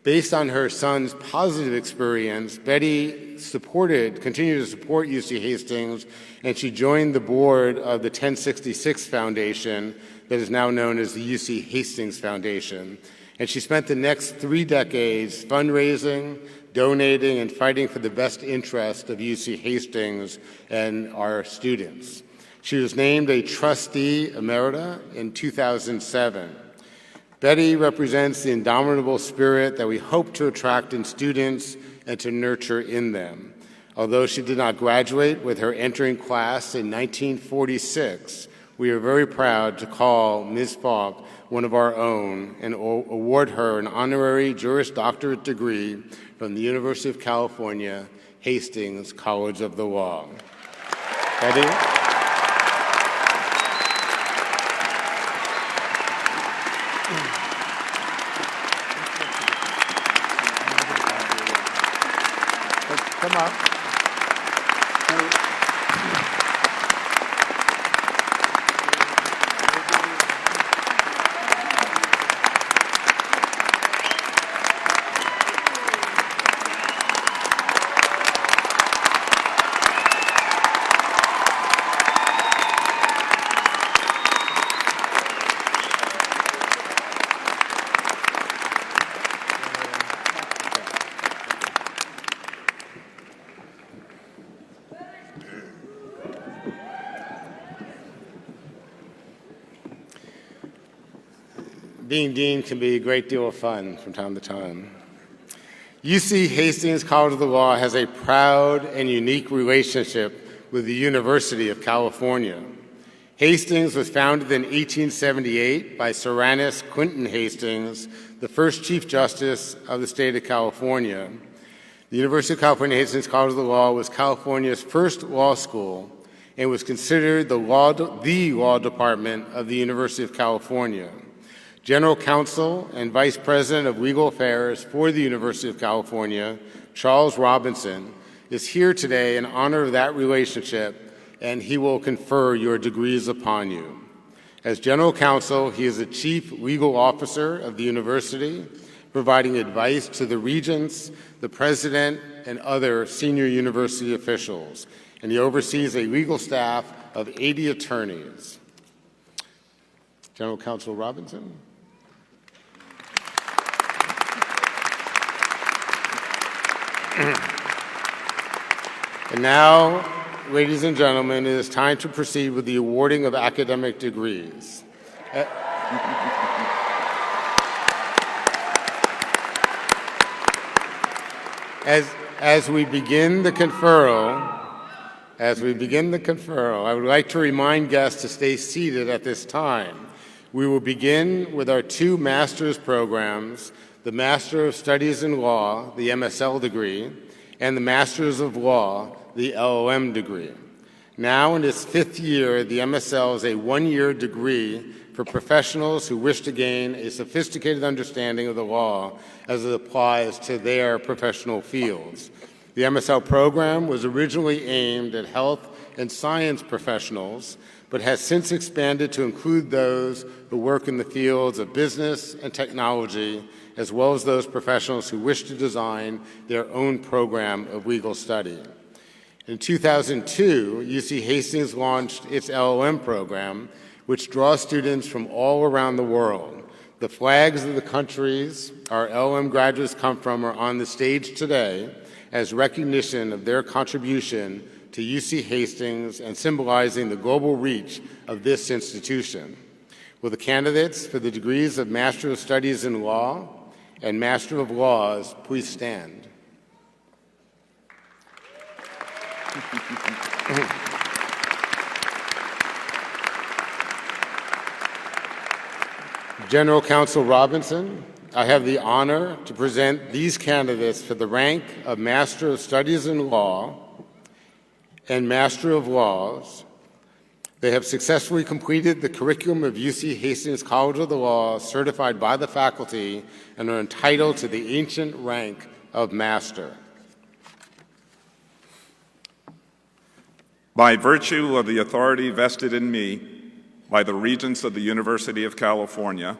Based on her son's positive experience, Betty continued to support UC Hastings, and she joined the board of the 1066 Foundation that is now known as the UC Hastings Foundation. And she spent the next 3 decades fundraising, donating, and fighting for the best interest of UC Hastings and our students. She was named a trustee emerita in 2007. Betty represents the indomitable spirit that we hope to attract in students and to nurture in them. Although she did not graduate with her entering class in 1946, we are very proud to call Ms. Falk one of our own and award her an honorary Juris Doctorate degree from the University of California, Hastings College of the Law. Betty? Come up. Being dean can be a great deal of fun from time to time. UC Hastings College of the Law has a proud and unique relationship with the University of California. Hastings was founded in 1878 by Sir Ernest Quinton Hastings, the first Chief Justice of the state of California. The University of California Hastings College of the Law was California's first law school and was considered the law department of the University of California. General Counsel and Vice President of Legal Affairs for the University of California, Charles Robinson, is here today in honor of that relationship, and he will confer your degrees upon you. As General Counsel, he is the Chief Legal Officer of the university, providing advice to the regents, the president, and other senior university officials, and he oversees a legal staff of 80 attorneys. General Counsel Robinson. And now, ladies and gentlemen, it is time to proceed with the awarding of academic degrees. As we begin the conferral, I would like to remind guests to stay seated at this time. We will begin with our two master's programs, the Master of Studies in Law, the MSL degree, and the Masters of Law, the LLM degree. Now in its fifth year, the MSL is a one-year degree for professionals who wish to gain a sophisticated understanding of the law as it applies to their professional fields. The MSL program was originally aimed at health and science professionals, but has since expanded to include those who work in the fields of business and technology, as well as those professionals who wish to design their own program of legal study. In 2002, UC Hastings launched its LLM program, which draws students from all around the world. The flags of the countries our LLM graduates come from are on the stage today as recognition of their contribution to UC Hastings and symbolizing the global reach of this institution. Will the candidates for the degrees of Master of Studies in Law and Master of Laws please stand? General Counsel Robinson, I have the honor to present these candidates for the rank of Master of Studies in Law and Master of Laws. They have successfully completed the curriculum of UC Hastings College of the Law, certified by the faculty, and are entitled to the ancient rank of Master. By virtue of the authority vested in me by the Regents of the University of California,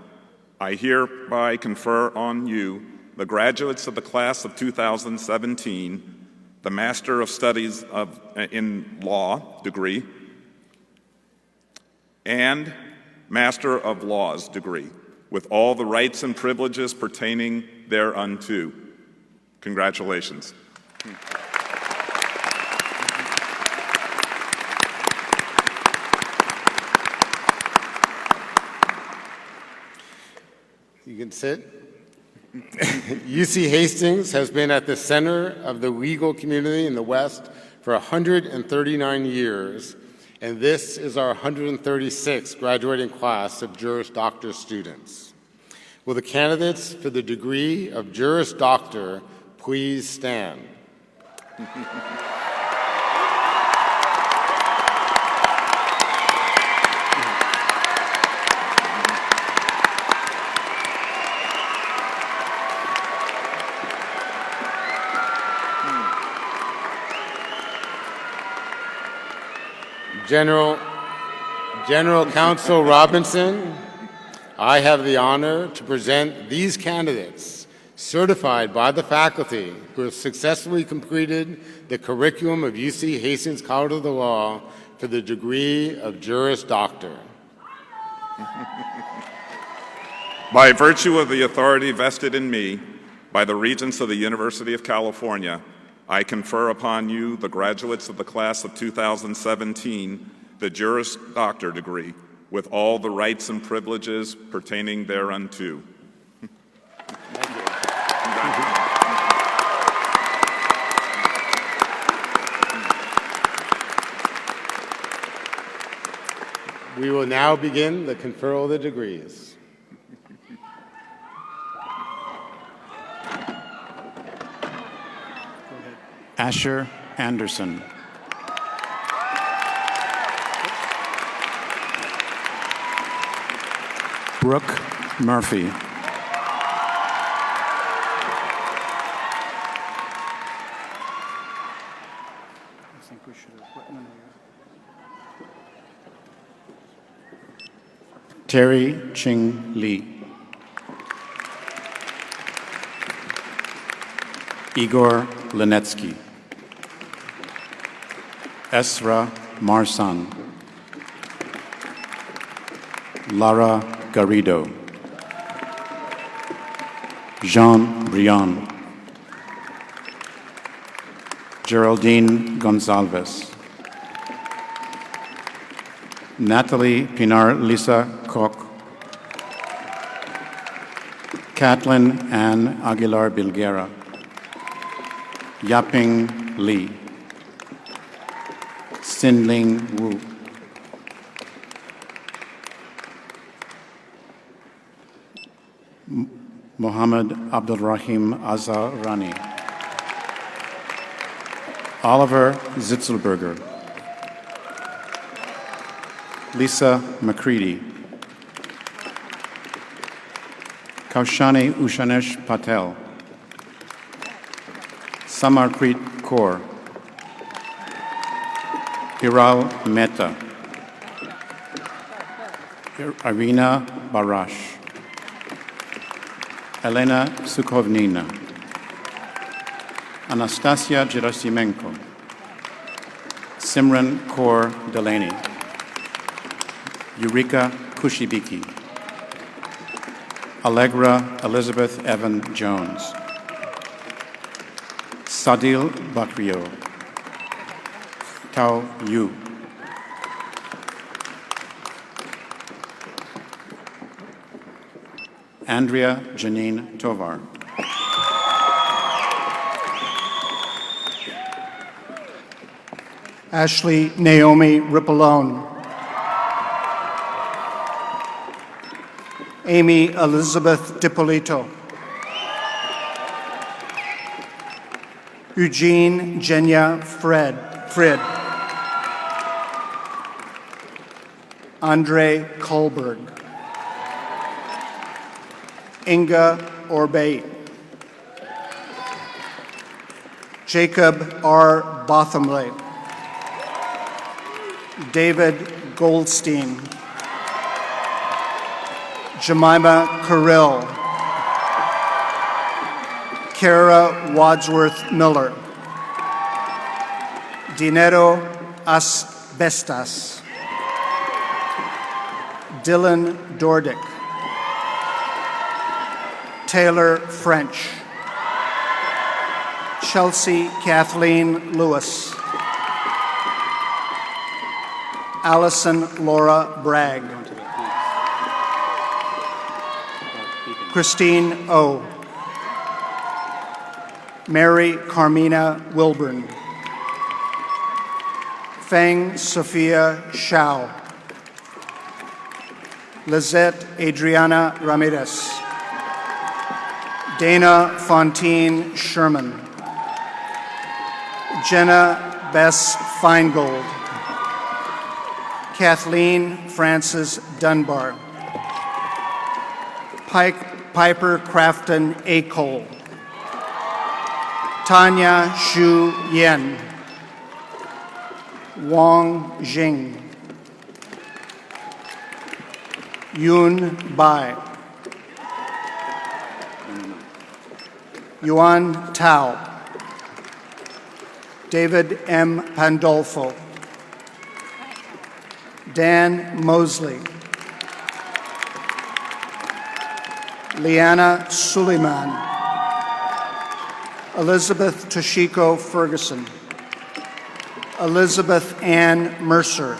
I hereby confer on you, the graduates of the class of 2017, the Master of Studies in Law degree and Master of Laws degree, with all the rights and privileges pertaining thereunto. Congratulations. You can sit. UC Hastings has been at the center of the legal community in the West for 139 years, and this is our 136th graduating class of Juris Doctor students. Will the candidates for the degree of Juris Doctor please stand? General Counsel Robinson, I have the honor to present these candidates, certified by the faculty, who have successfully completed the curriculum of UC Hastings College of the Law for the degree of Juris Doctor. By virtue of the authority vested in me by the Regents of the University of California, I confer upon you, the graduates of the class of 2017, the Juris Doctor degree, with all the rights and privileges pertaining thereunto. We will now begin the conferral of the degrees. Asher Anderson. Brooke Murphy. Terry Ching Lee. Igor Linetsky. Esra Marsan. Lara Garrido. Jean Briand. Geraldine Gonzalez. Natalie Pinar Lisa Koch. Kathleen Ann Aguilar Bilguera. Yaping Lee. Sinling Wu. Mohammed Abdul Rahim Azarani. Oliver Zitzelberger. Lisa McCready. Kaushani Ushanesh Patel. Samarpreet Kaur. Hiral Mehta. Irina Barash. Elena Sukhovnina. Anastasia Gerasimenko. Simran Kaur Delaney. Eureka Kushibiki. Allegra Elizabeth Evan Jones. Sadil Bakrio. Tao Yu. Andrea Janine Tovar. Ashley Naomi Ripolone. Amy Elizabeth DiPolito. Eugene Jenya Frid. Andre Kohlberg. Inga Orbay. Jacob R. Bothamley. David Goldstein. Jemima Carrill. Kara Wadsworth Miller. Dinero Asbestas. Dylan Dordick. Taylor French. Chelsea Kathleen Lewis. Allison Laura Bragg. Christine O. Mary Carmina Wilburn. Feng Sophia Shao. Lizette Adriana Ramirez. Dana Fontaine Sherman. Jenna Bess Feingold. Kathleen Frances Dunbar. Piper Crafton Acole. Tanya Xu Yen. Wang Jing. Yun Bai. Yuan Tao. David M. Pandolfo. Dan Mosley. Leanna Suleiman. Elizabeth Toshiko Ferguson. Elizabeth Ann Mercer.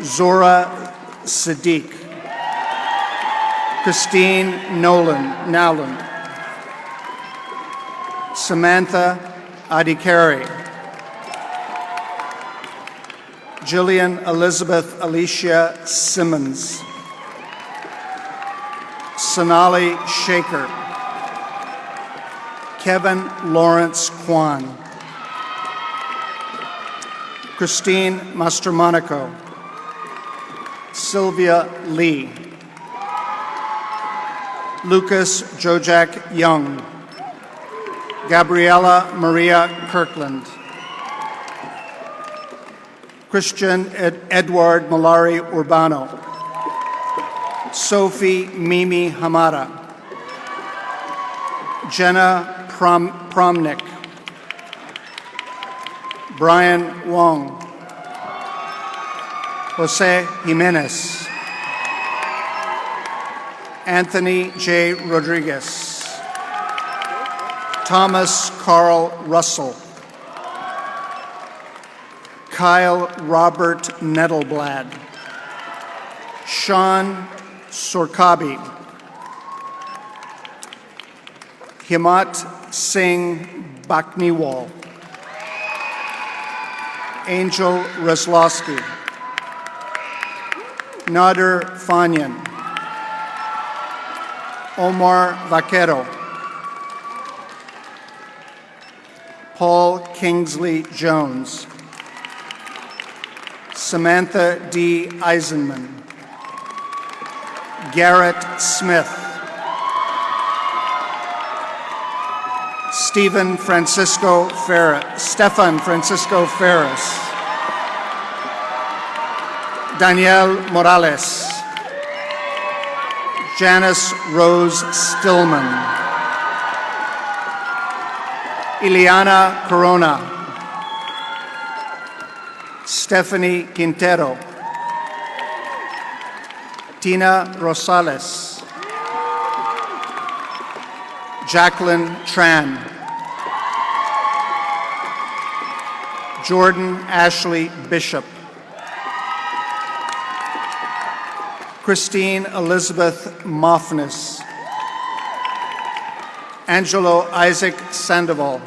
Zora Sadiq. Christine Nowland. Samantha Adikari. Jillian Elizabeth Alicia Simmons. Sonali Shaker. Kevin Lawrence Kwan. Christine Mastromonaco. Sylvia Lee. Lucas Jojak Young. Gabriela Maria Kirkland. Christian Edward Malari Urbano. Sophie Mimi Hamada. Jenna Promnick. Brian Wong. Jose Jimenez. Anthony J. Rodriguez. Thomas Carl Russell. Kyle Robert Nettelblad. Sean Sorkabi. Himat Singh Bakniwal. Angel Reslowski. Nader Fanyan. Omar Vaquero. Paul Kingsley Jones. Samantha D. Eisenman. Garrett Smith. Stefan Francisco Ferris. Danielle Morales. Janice Rose Stillman. Ileana Corona. Stephanie Quintero. Tina Rosales. Jacqueline Tran. Jordan Ashley Bishop. Christine Elizabeth Moffness. Angelo Isaac Sandoval.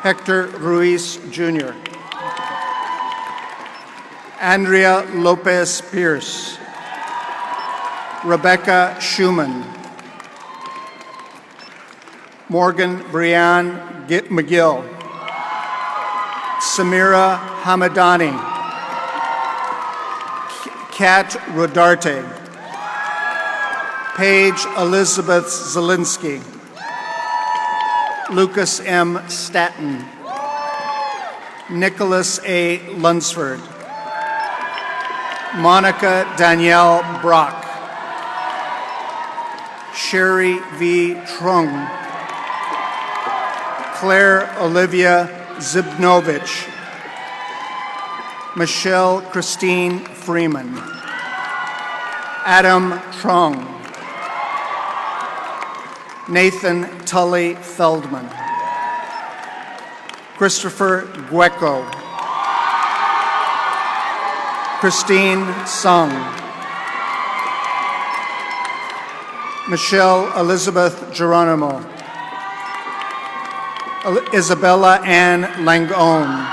Hector Ruiz Jr. Andrea Lopez Pierce. Rebecca Schumann. Morgan Brianne McGill. Samira Hamadani. Kat Rodarte. Paige Elizabeth Zielinski. Lucas M. Staton. Nicholas A. Lunsford. Monica Danielle Brock. Sherry V. Trung. Claire Olivia Zibnovich. Michelle Christine Freeman. Adam Trung. Nathan Tully Feldman. Christopher Gueco. Christine Sung. Michelle Elizabeth Geronimo. Isabella Ann Langone.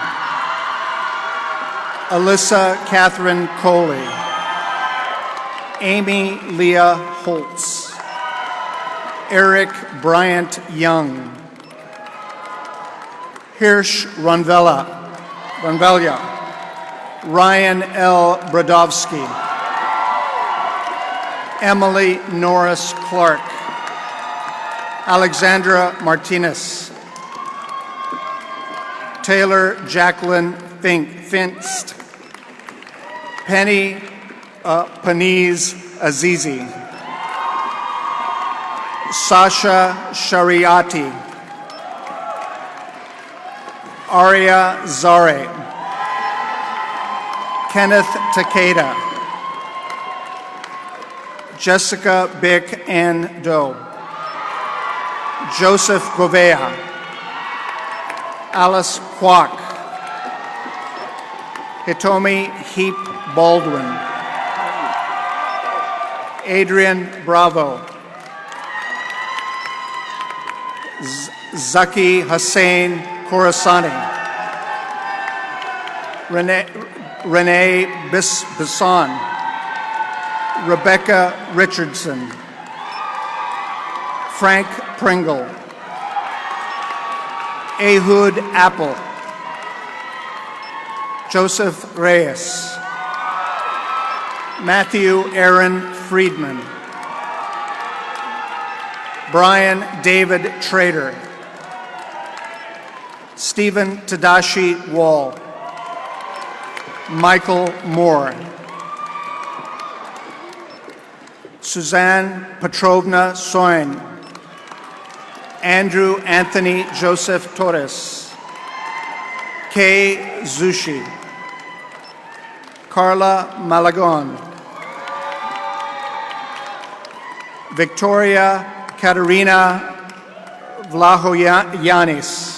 Alyssa Catherine Coley. Amy Leah Holtz. Eric Bryant Young. Hirsch Ronvella. Ryan L. Brodowski. Emily Norris Clark. Alexandra Martinez. Taylor Jacqueline Finst. Penny Paniz Azizi. Sasha Shariati. Aria Zare. Kenneth Takeda. Jessica Bick Ann Doe. Joseph Govea. Alice Kwok. Hitomi Heap Baldwin. Adrian Bravo. Zaki Hussein Khorasani. Renee Bisson, Rebecca Richardson, Frank Pringle, Ehud Apple, Joseph Reyes, Matthew Aaron Friedman, Brian David Trader, Stephen Tadashi Wall, Michael Moore, Suzanne Petrovna Soin, Andrew Anthony Joseph Torres, Kay Zushi, Carla Malagon, Victoria Katerina Vlahoyanis,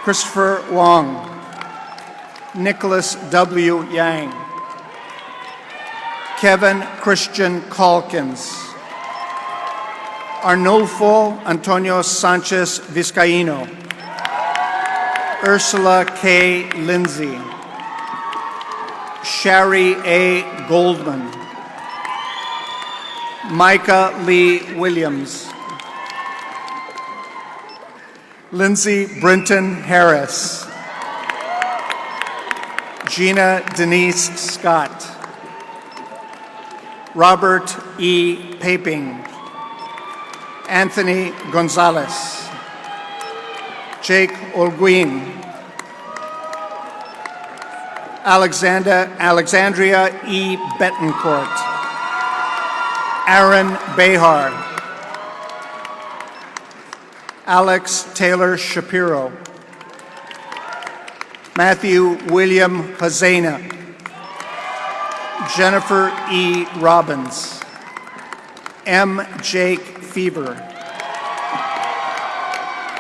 Christopher Wong, Nicholas W. Yang, Kevin Christian Calkins, Arnulfo Antonio Sanchez Vizcaíno, Ursula K. Lindsay, Shari A. Goldman, Micah Lee Williams, Lindsay Brinton Harris, Gina Denise Scott, Robert E. Paping, Anthony Gonzalez, Jake Olguin, Alexandria E. Betancourt, Aaron Behar, Alex Taylor Shapiro, Matthew William Hazana, Jennifer E. Robbins, M. Jake Fever,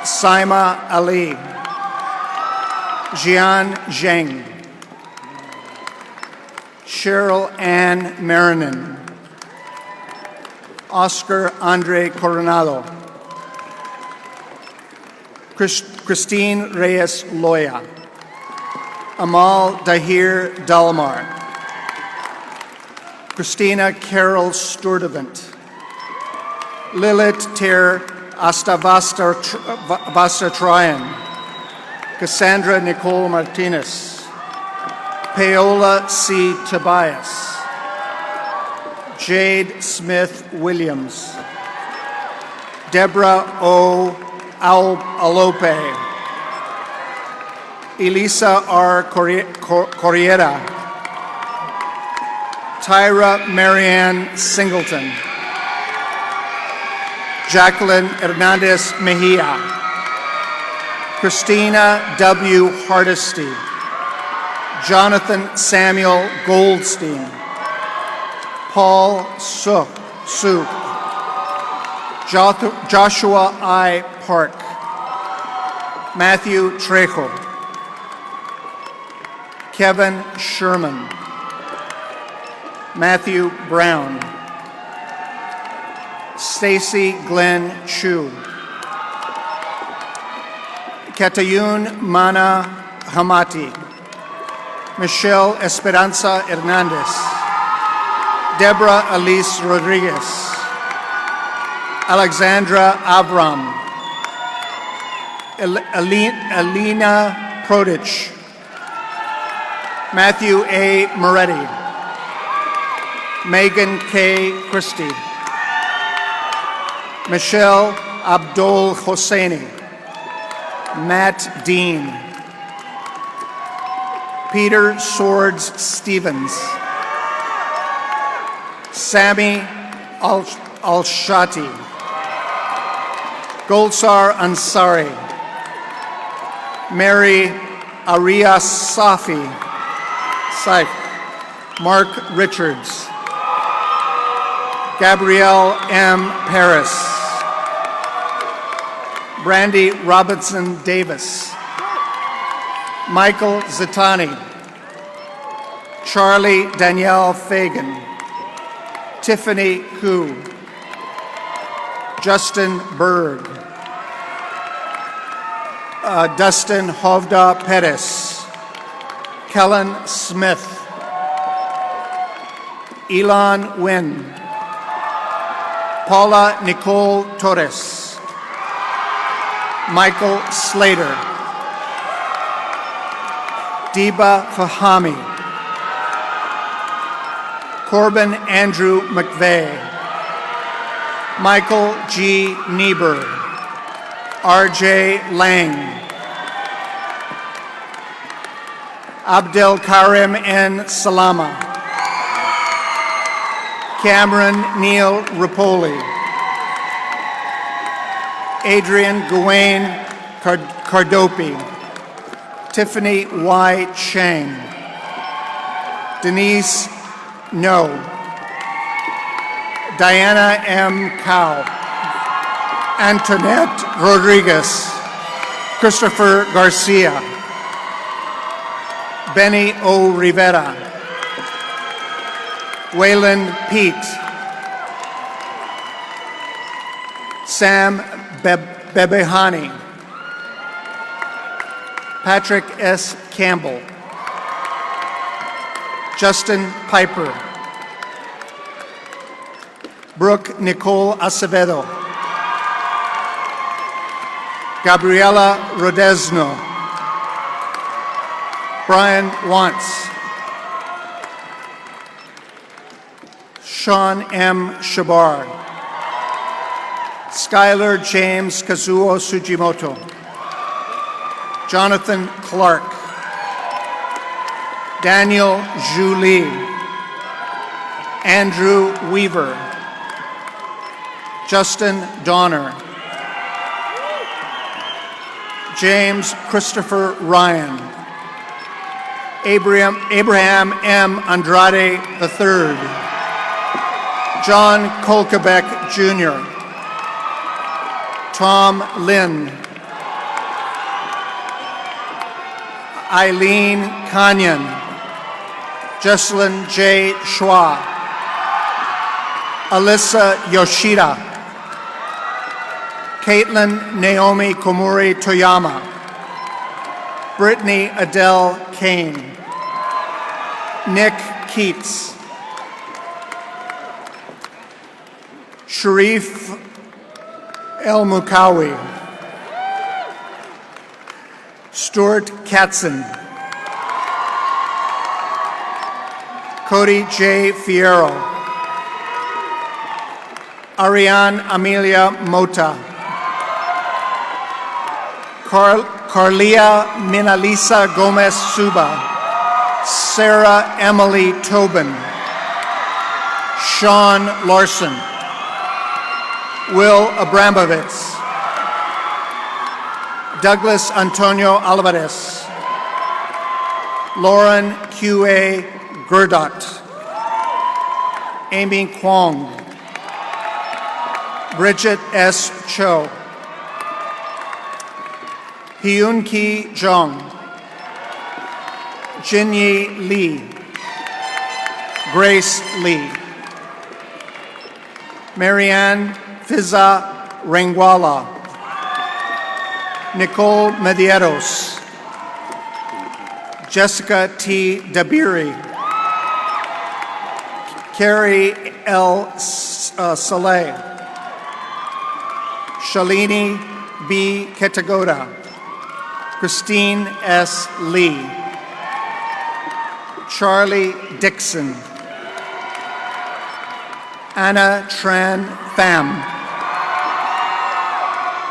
Saima Ali, Jian Zheng, Cheryl Ann Marinan, Oscar Andre Coronado, Christine Reyes Loya, Amal Dahir Dalmar, Christina Carol Sturdivant, Lilith Ter Astavasta Tryon, Cassandra Nicole Martinez, Paola C. Tobias, Jade Smith Williams, Deborah O. Alope, Elisa R. Corriera, Tyra Marianne Singleton, Jacqueline Hernandez Mejia, Christina W. Hardesty, Jonathan Samuel Goldstein, Paul Sook, Joshua I. Park, Matthew Trejo, Kevin Sherman, Matthew Brown, Stacy Glenn Chu, Ketayun Mana Hamati, Michelle Esperanza Hernandez, Deborah Elise Rodriguez, Alexandra Abram, Alina Prodich, Matthew A. Moretti, Megan K. Christie, Michelle Abdul Hosseini, Matt Dean, Peter Swords Stevens, Sammy Al-Shati, Golsar Ansari, Mary Arias Safi, Mark Richards, Gabrielle M. Paris, Brandy Robinson Davis, Michael Zitani, Charlie Danielle Fagan, Tiffany Koo, Justin Berg, Dustin Hovda Pettis, Kellen Smith. Elon Nguyen. Paula Nicole Torres. Michael Slater. Deba Fahami. Corbin Andrew McVeigh. Michael G. Niebuhr. R.J. Lang. Abdel Karim N. Salama. Cameron Neil Rapoli. Adrian Gawain Cardopi. Tiffany Y. Chang. Denise No. Diana M. Cow. Antoinette Rodriguez. Christopher Garcia. Benny O. Rivera. Wayland Pete. Sam Bebehani. Patrick S. Campbell. Justin Piper. Brooke Nicole Acevedo. Gabriela Rodezno. Brian Wantz. Sean M. Shabar. Skylar James Kazuo Sujimoto. Jonathan Clark. Daniel Julie. Andrew Weaver. Justin Donner. James Christopher Ryan. Abraham M. Andrade III. John Kolkebeck Jr. Tom Lynn. Eileen Kanyan. Jesselyn J. Schwa. Alyssa Yoshida. Caitlin Naomi Komuri Toyama. Brittany Adele Kane. Nick Keats. Sharif El Mukawi. Stuart Katzen. Cody J. Fierro. Ariane Amelia Mota. Carlia Minalisa Gomez Suba. Sarah Emily Tobin. Sean Larson. Will Abramovitz. Douglas Antonio Alvarez. Lauren Q.A. Gerdot. Amy Kwong. Bridget S. Cho. Hyun Ki Jong. Jinyi Lee. Grace Lee. Marianne Fiza Rengwala. Nicole Medeiros. Jessica T. Dabiri. Carrie L. Saleh. Shalini B. Ketagoda. Christine S. Lee. Charlie Dixon. Anna Tran Pham.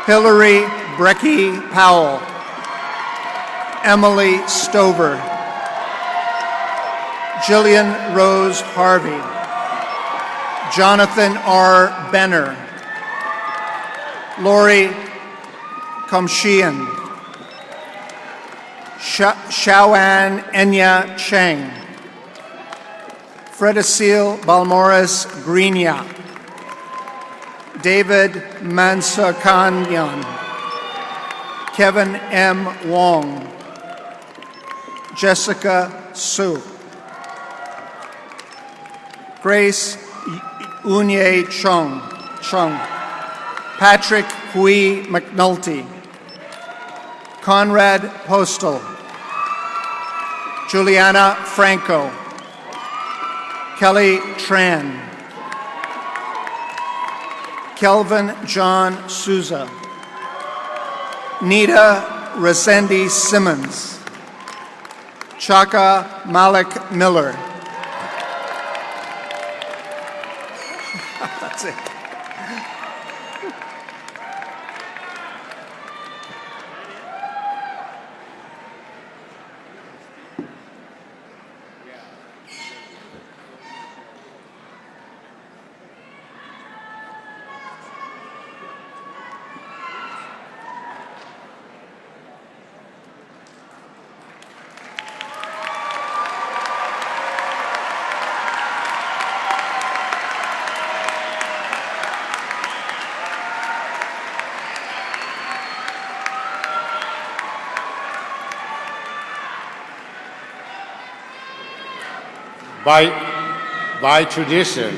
Hillary Brecky Powell. Emily Stover. Jillian Rose Harvey. Jonathan R. Benner. Lori Komshian. Shawan Enya Cheng. Fredecile Balmores Greenya. David Mansakanyan. Kevin M. Wong. Jessica Su. Grace Unye Chung. Patrick Hui McNulty. Conrad Postal. Juliana Franco, Kelly Tran, Kelvin John Souza, Nita Resendi Simmons, Chaka Malik Miller. That's it. By tradition,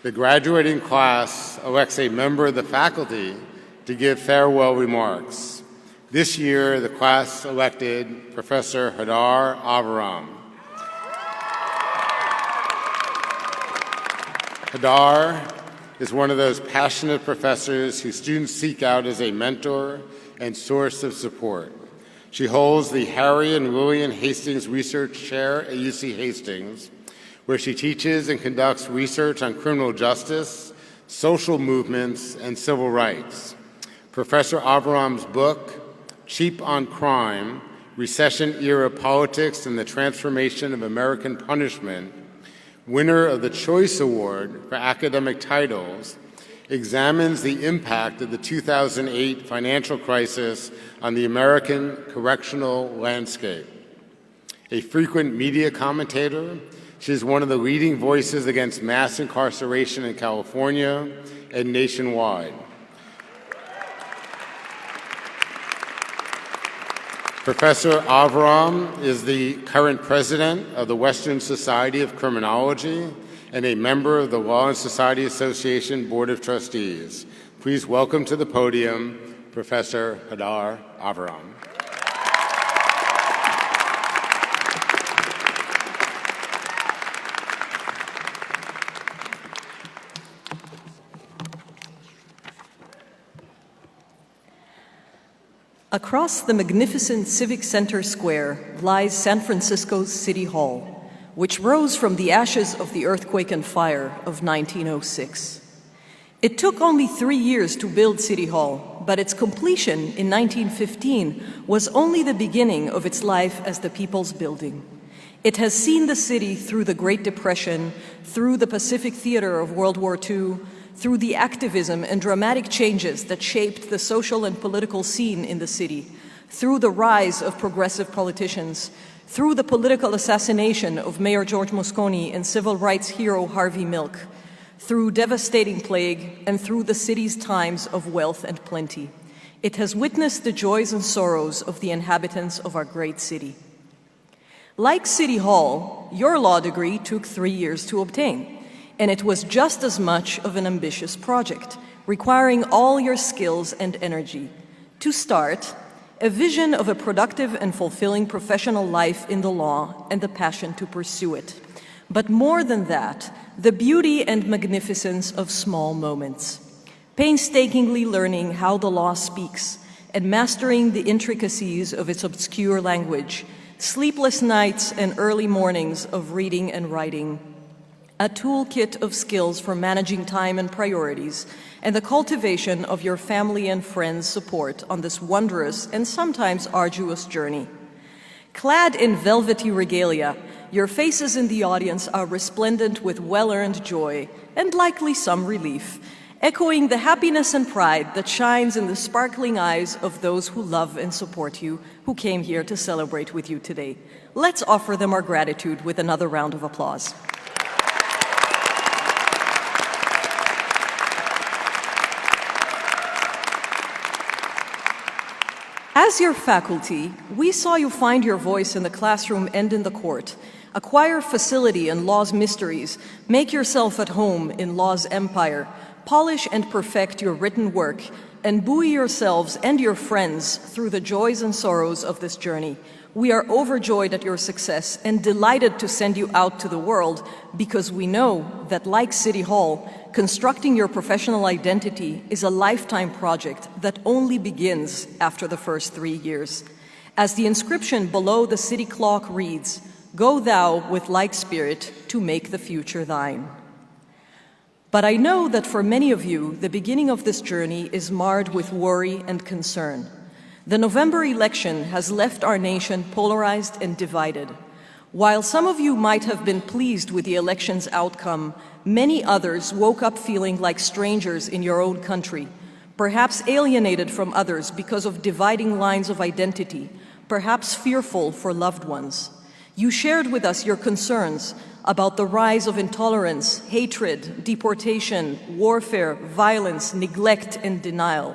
the graduating class elects a member of the faculty to give farewell remarks. This year, the class elected Professor Hadar Avram. Hadar is one of those passionate professors whose students seek out as a mentor and source of support. She holds the Harry and Lillian Hastings Research Chair at UC Hastings, where she teaches and conducts research on criminal justice, social movements, and civil rights. Professor Avram's book, Cheap on Crime, Recession-Era Politics and the Transformation of American Punishment, winner of the Choice Award for Academic Titles, examines the impact of the 2008 financial crisis on the American correctional landscape. A frequent media commentator, she is one of the leading voices against mass incarceration in California and nationwide. Professor Avram is the current president of the Western Society of Criminology and a member of the Law and Society Association Board of Trustees. Please welcome to the podium Professor Hadar Avram. Across the magnificent Civic Center Square lies San Francisco's City Hall, which rose from the ashes of the earthquake and fire of 1906. It took only 3 years to build City Hall, but its completion in 1915 was only the beginning of its life as the people's building. It has seen the city through the Great Depression, through the Pacific Theater of World War II, through the activism and dramatic changes that shaped the social and political scene in the city, through the rise of progressive politicians, through the political assassination of Mayor George Moscone and civil rights hero Harvey Milk, through devastating plague, and through the city's times of wealth and plenty. It has witnessed the joys and sorrows of the inhabitants of our great city. Like City Hall, your law degree took 3 years to obtain, and it was just as much of an ambitious project, requiring all your skills and energy. To start, a vision of a productive and fulfilling professional life in the law and the passion to pursue it. But more than that, the beauty and magnificence of small moments. Painstakingly learning how the law speaks and mastering the intricacies of its obscure language. Sleepless nights and early mornings of reading and writing. A toolkit of skills for managing time and priorities, and the cultivation of your family and friends' support on this wondrous and sometimes arduous journey. Clad in velvety regalia, your faces in the audience are resplendent with well-earned joy, and likely some relief, echoing the happiness and pride that shines in the sparkling eyes of those who love and support you, who came here to celebrate with you today. Let's offer them our gratitude with another round of applause. As your faculty, we saw you find your voice in the classroom and in the court, acquire facility in law's mysteries, make yourself at home in law's empire, polish and perfect your written work, and buoy yourselves and your friends through the joys and sorrows of this journey. We are overjoyed at your success and delighted to send you out to the world because we know that, like City Hall, constructing your professional identity is a lifetime project that only begins after the first 3 years. As the inscription below the city clock reads, "Go thou with like spirit to make the future thine." But I know that for many of you, the beginning of this journey is marred with worry and concern. The November election has left our nation polarized and divided. While some of you might have been pleased with the election's outcome, many others woke up feeling like strangers in your own country, perhaps alienated from others because of dividing lines of identity, perhaps fearful for loved ones. You shared with us your concerns about the rise of intolerance, hatred, deportation, warfare, violence, neglect, and denial.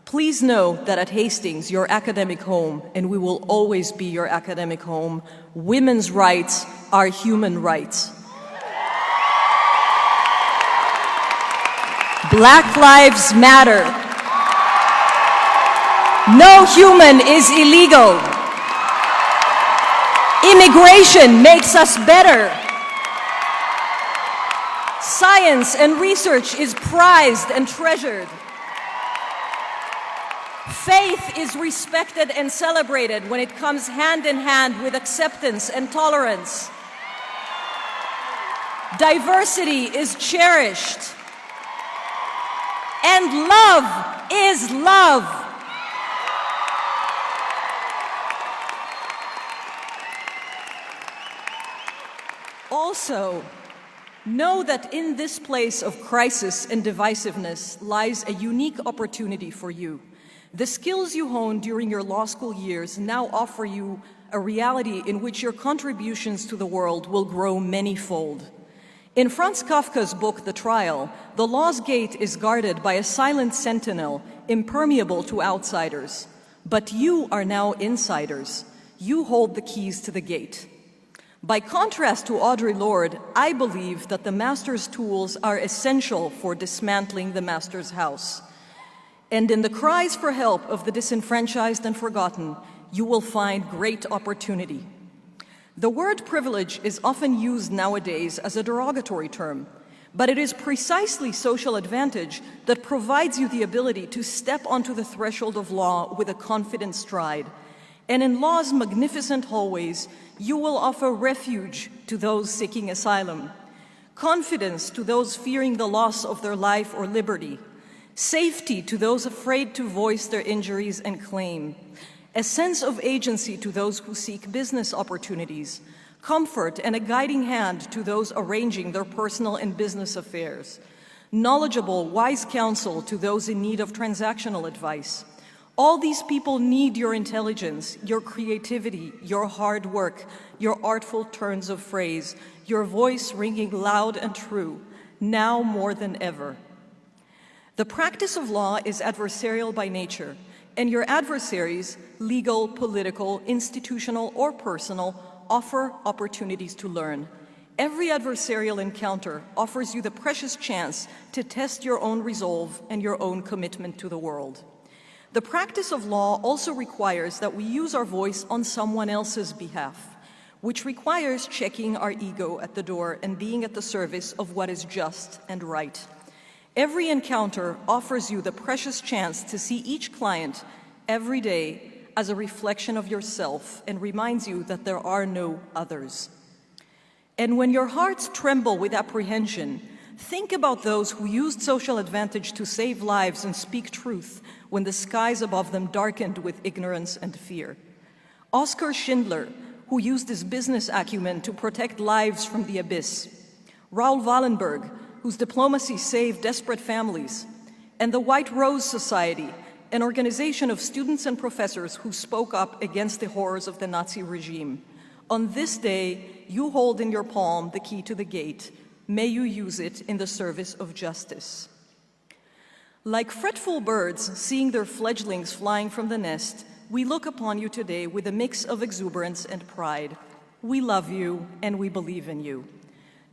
Please know that at Hastings, your academic home, and we will always be your academic home, women's rights are human rights. Black lives matter. No human is illegal. Immigration makes us better. Science and research is prized and treasured. Faith is respected and celebrated when it comes hand in hand with acceptance and tolerance. Diversity is cherished. And love is love. Also, know that in this place of crisis and divisiveness lies a unique opportunity for you. The skills you honed during your law school years now offer you a reality in which your contributions to the world will grow many-fold. In Franz Kafka's book, The Trial, the law's gate is guarded by a silent sentinel, impermeable to outsiders. But you are now insiders. You hold the keys to the gate. By contrast to Audre Lorde, I believe that the master's tools are essential for dismantling the master's house. And in the cries for help of the disenfranchised and forgotten, you will find great opportunity. The word privilege is often used nowadays as a derogatory term, but it is precisely social advantage that provides you the ability to step onto the threshold of law with a confident stride. And in law's magnificent hallways, you will offer refuge to those seeking asylum, confidence to those fearing the loss of their life or liberty, safety to those afraid to voice their injuries and claim, a sense of agency to those who seek business opportunities, comfort and a guiding hand to those arranging their personal and business affairs, knowledgeable, wise counsel to those in need of transactional advice. All these people need your intelligence, your creativity, your hard work, your artful turns of phrase, your voice ringing loud and true, now more than ever. The practice of law is adversarial by nature, and your adversaries, legal, political, institutional, or personal, offer opportunities to learn. Every adversarial encounter offers you the precious chance to test your own resolve and your own commitment to the world. The practice of law also requires that we use our voice on someone else's behalf, which requires checking our ego at the door and being at the service of what is just and right. Every encounter offers you the precious chance to see each client every day as a reflection of yourself and reminds you that there are no others. And when your hearts tremble with apprehension, think about those who used social advantage to save lives and speak truth when the skies above them darkened with ignorance and fear. Oskar Schindler, who used his business acumen to protect lives from the abyss. Raoul Wallenberg, whose diplomacy saved desperate families. And the White Rose Society, an organization of students and professors who spoke up against the horrors of the Nazi regime. On this day, you hold in your palm the key to the gate. May you use it in the service of justice. Like fretful birds seeing their fledglings flying from the nest, we look upon you today with a mix of exuberance and pride. We love you and we believe in you.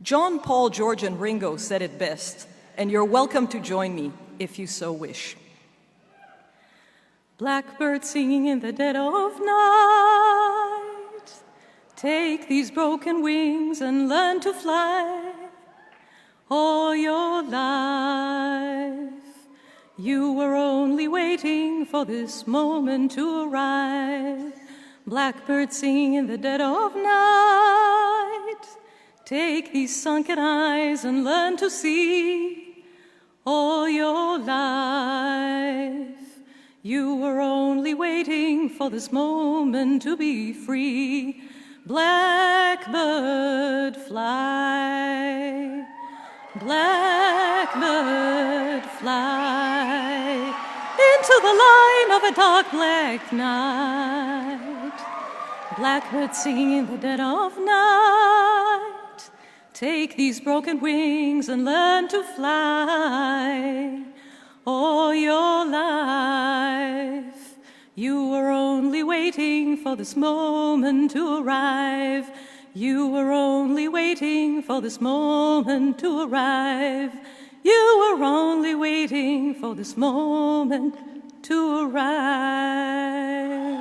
John, Paul, George, and Ringo said it best. and you're welcome to join me if you so wish. Blackbird singing in the dead of night, take these broken wings and learn to fly. All your life, you were only waiting for this moment to arrive. Blackbird singing in the dead of night, take these sunken eyes and learn to see. All your life, you were only waiting for this moment to be free. Blackbird fly, blackbird fly, into the line of a dark black night. Blackbird singing in the dead of night, take these broken wings and learn to fly. All your life, you were only waiting for this moment to arrive. You were only waiting for this moment to arrive. You were only waiting for this moment to arrive.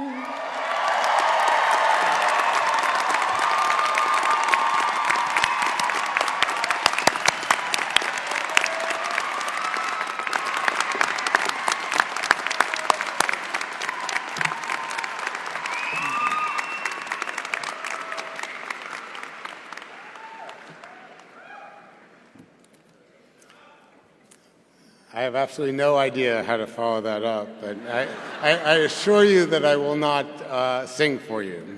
I have absolutely no idea how to follow that up, but I assure you that I will not sing for you.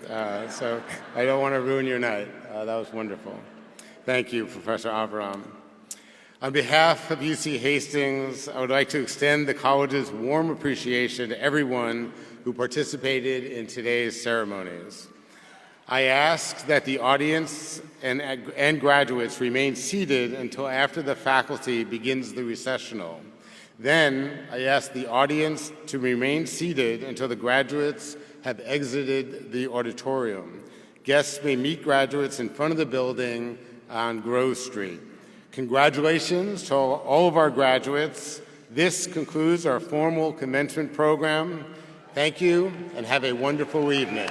So I don't want to ruin your night. That was wonderful. Thank you, Professor Avram. On behalf of UC Hastings, I would like to extend the college's warm appreciation to everyone who participated in today's ceremonies. I ask that the audience and graduates remain seated until after the faculty begins the recessional. Then, I ask the audience to remain seated until the graduates have exited the auditorium. Guests may meet graduates in front of the building on Grove Street. Congratulations to all of our graduates. This concludes our formal commencement program. Thank you, and have a wonderful evening.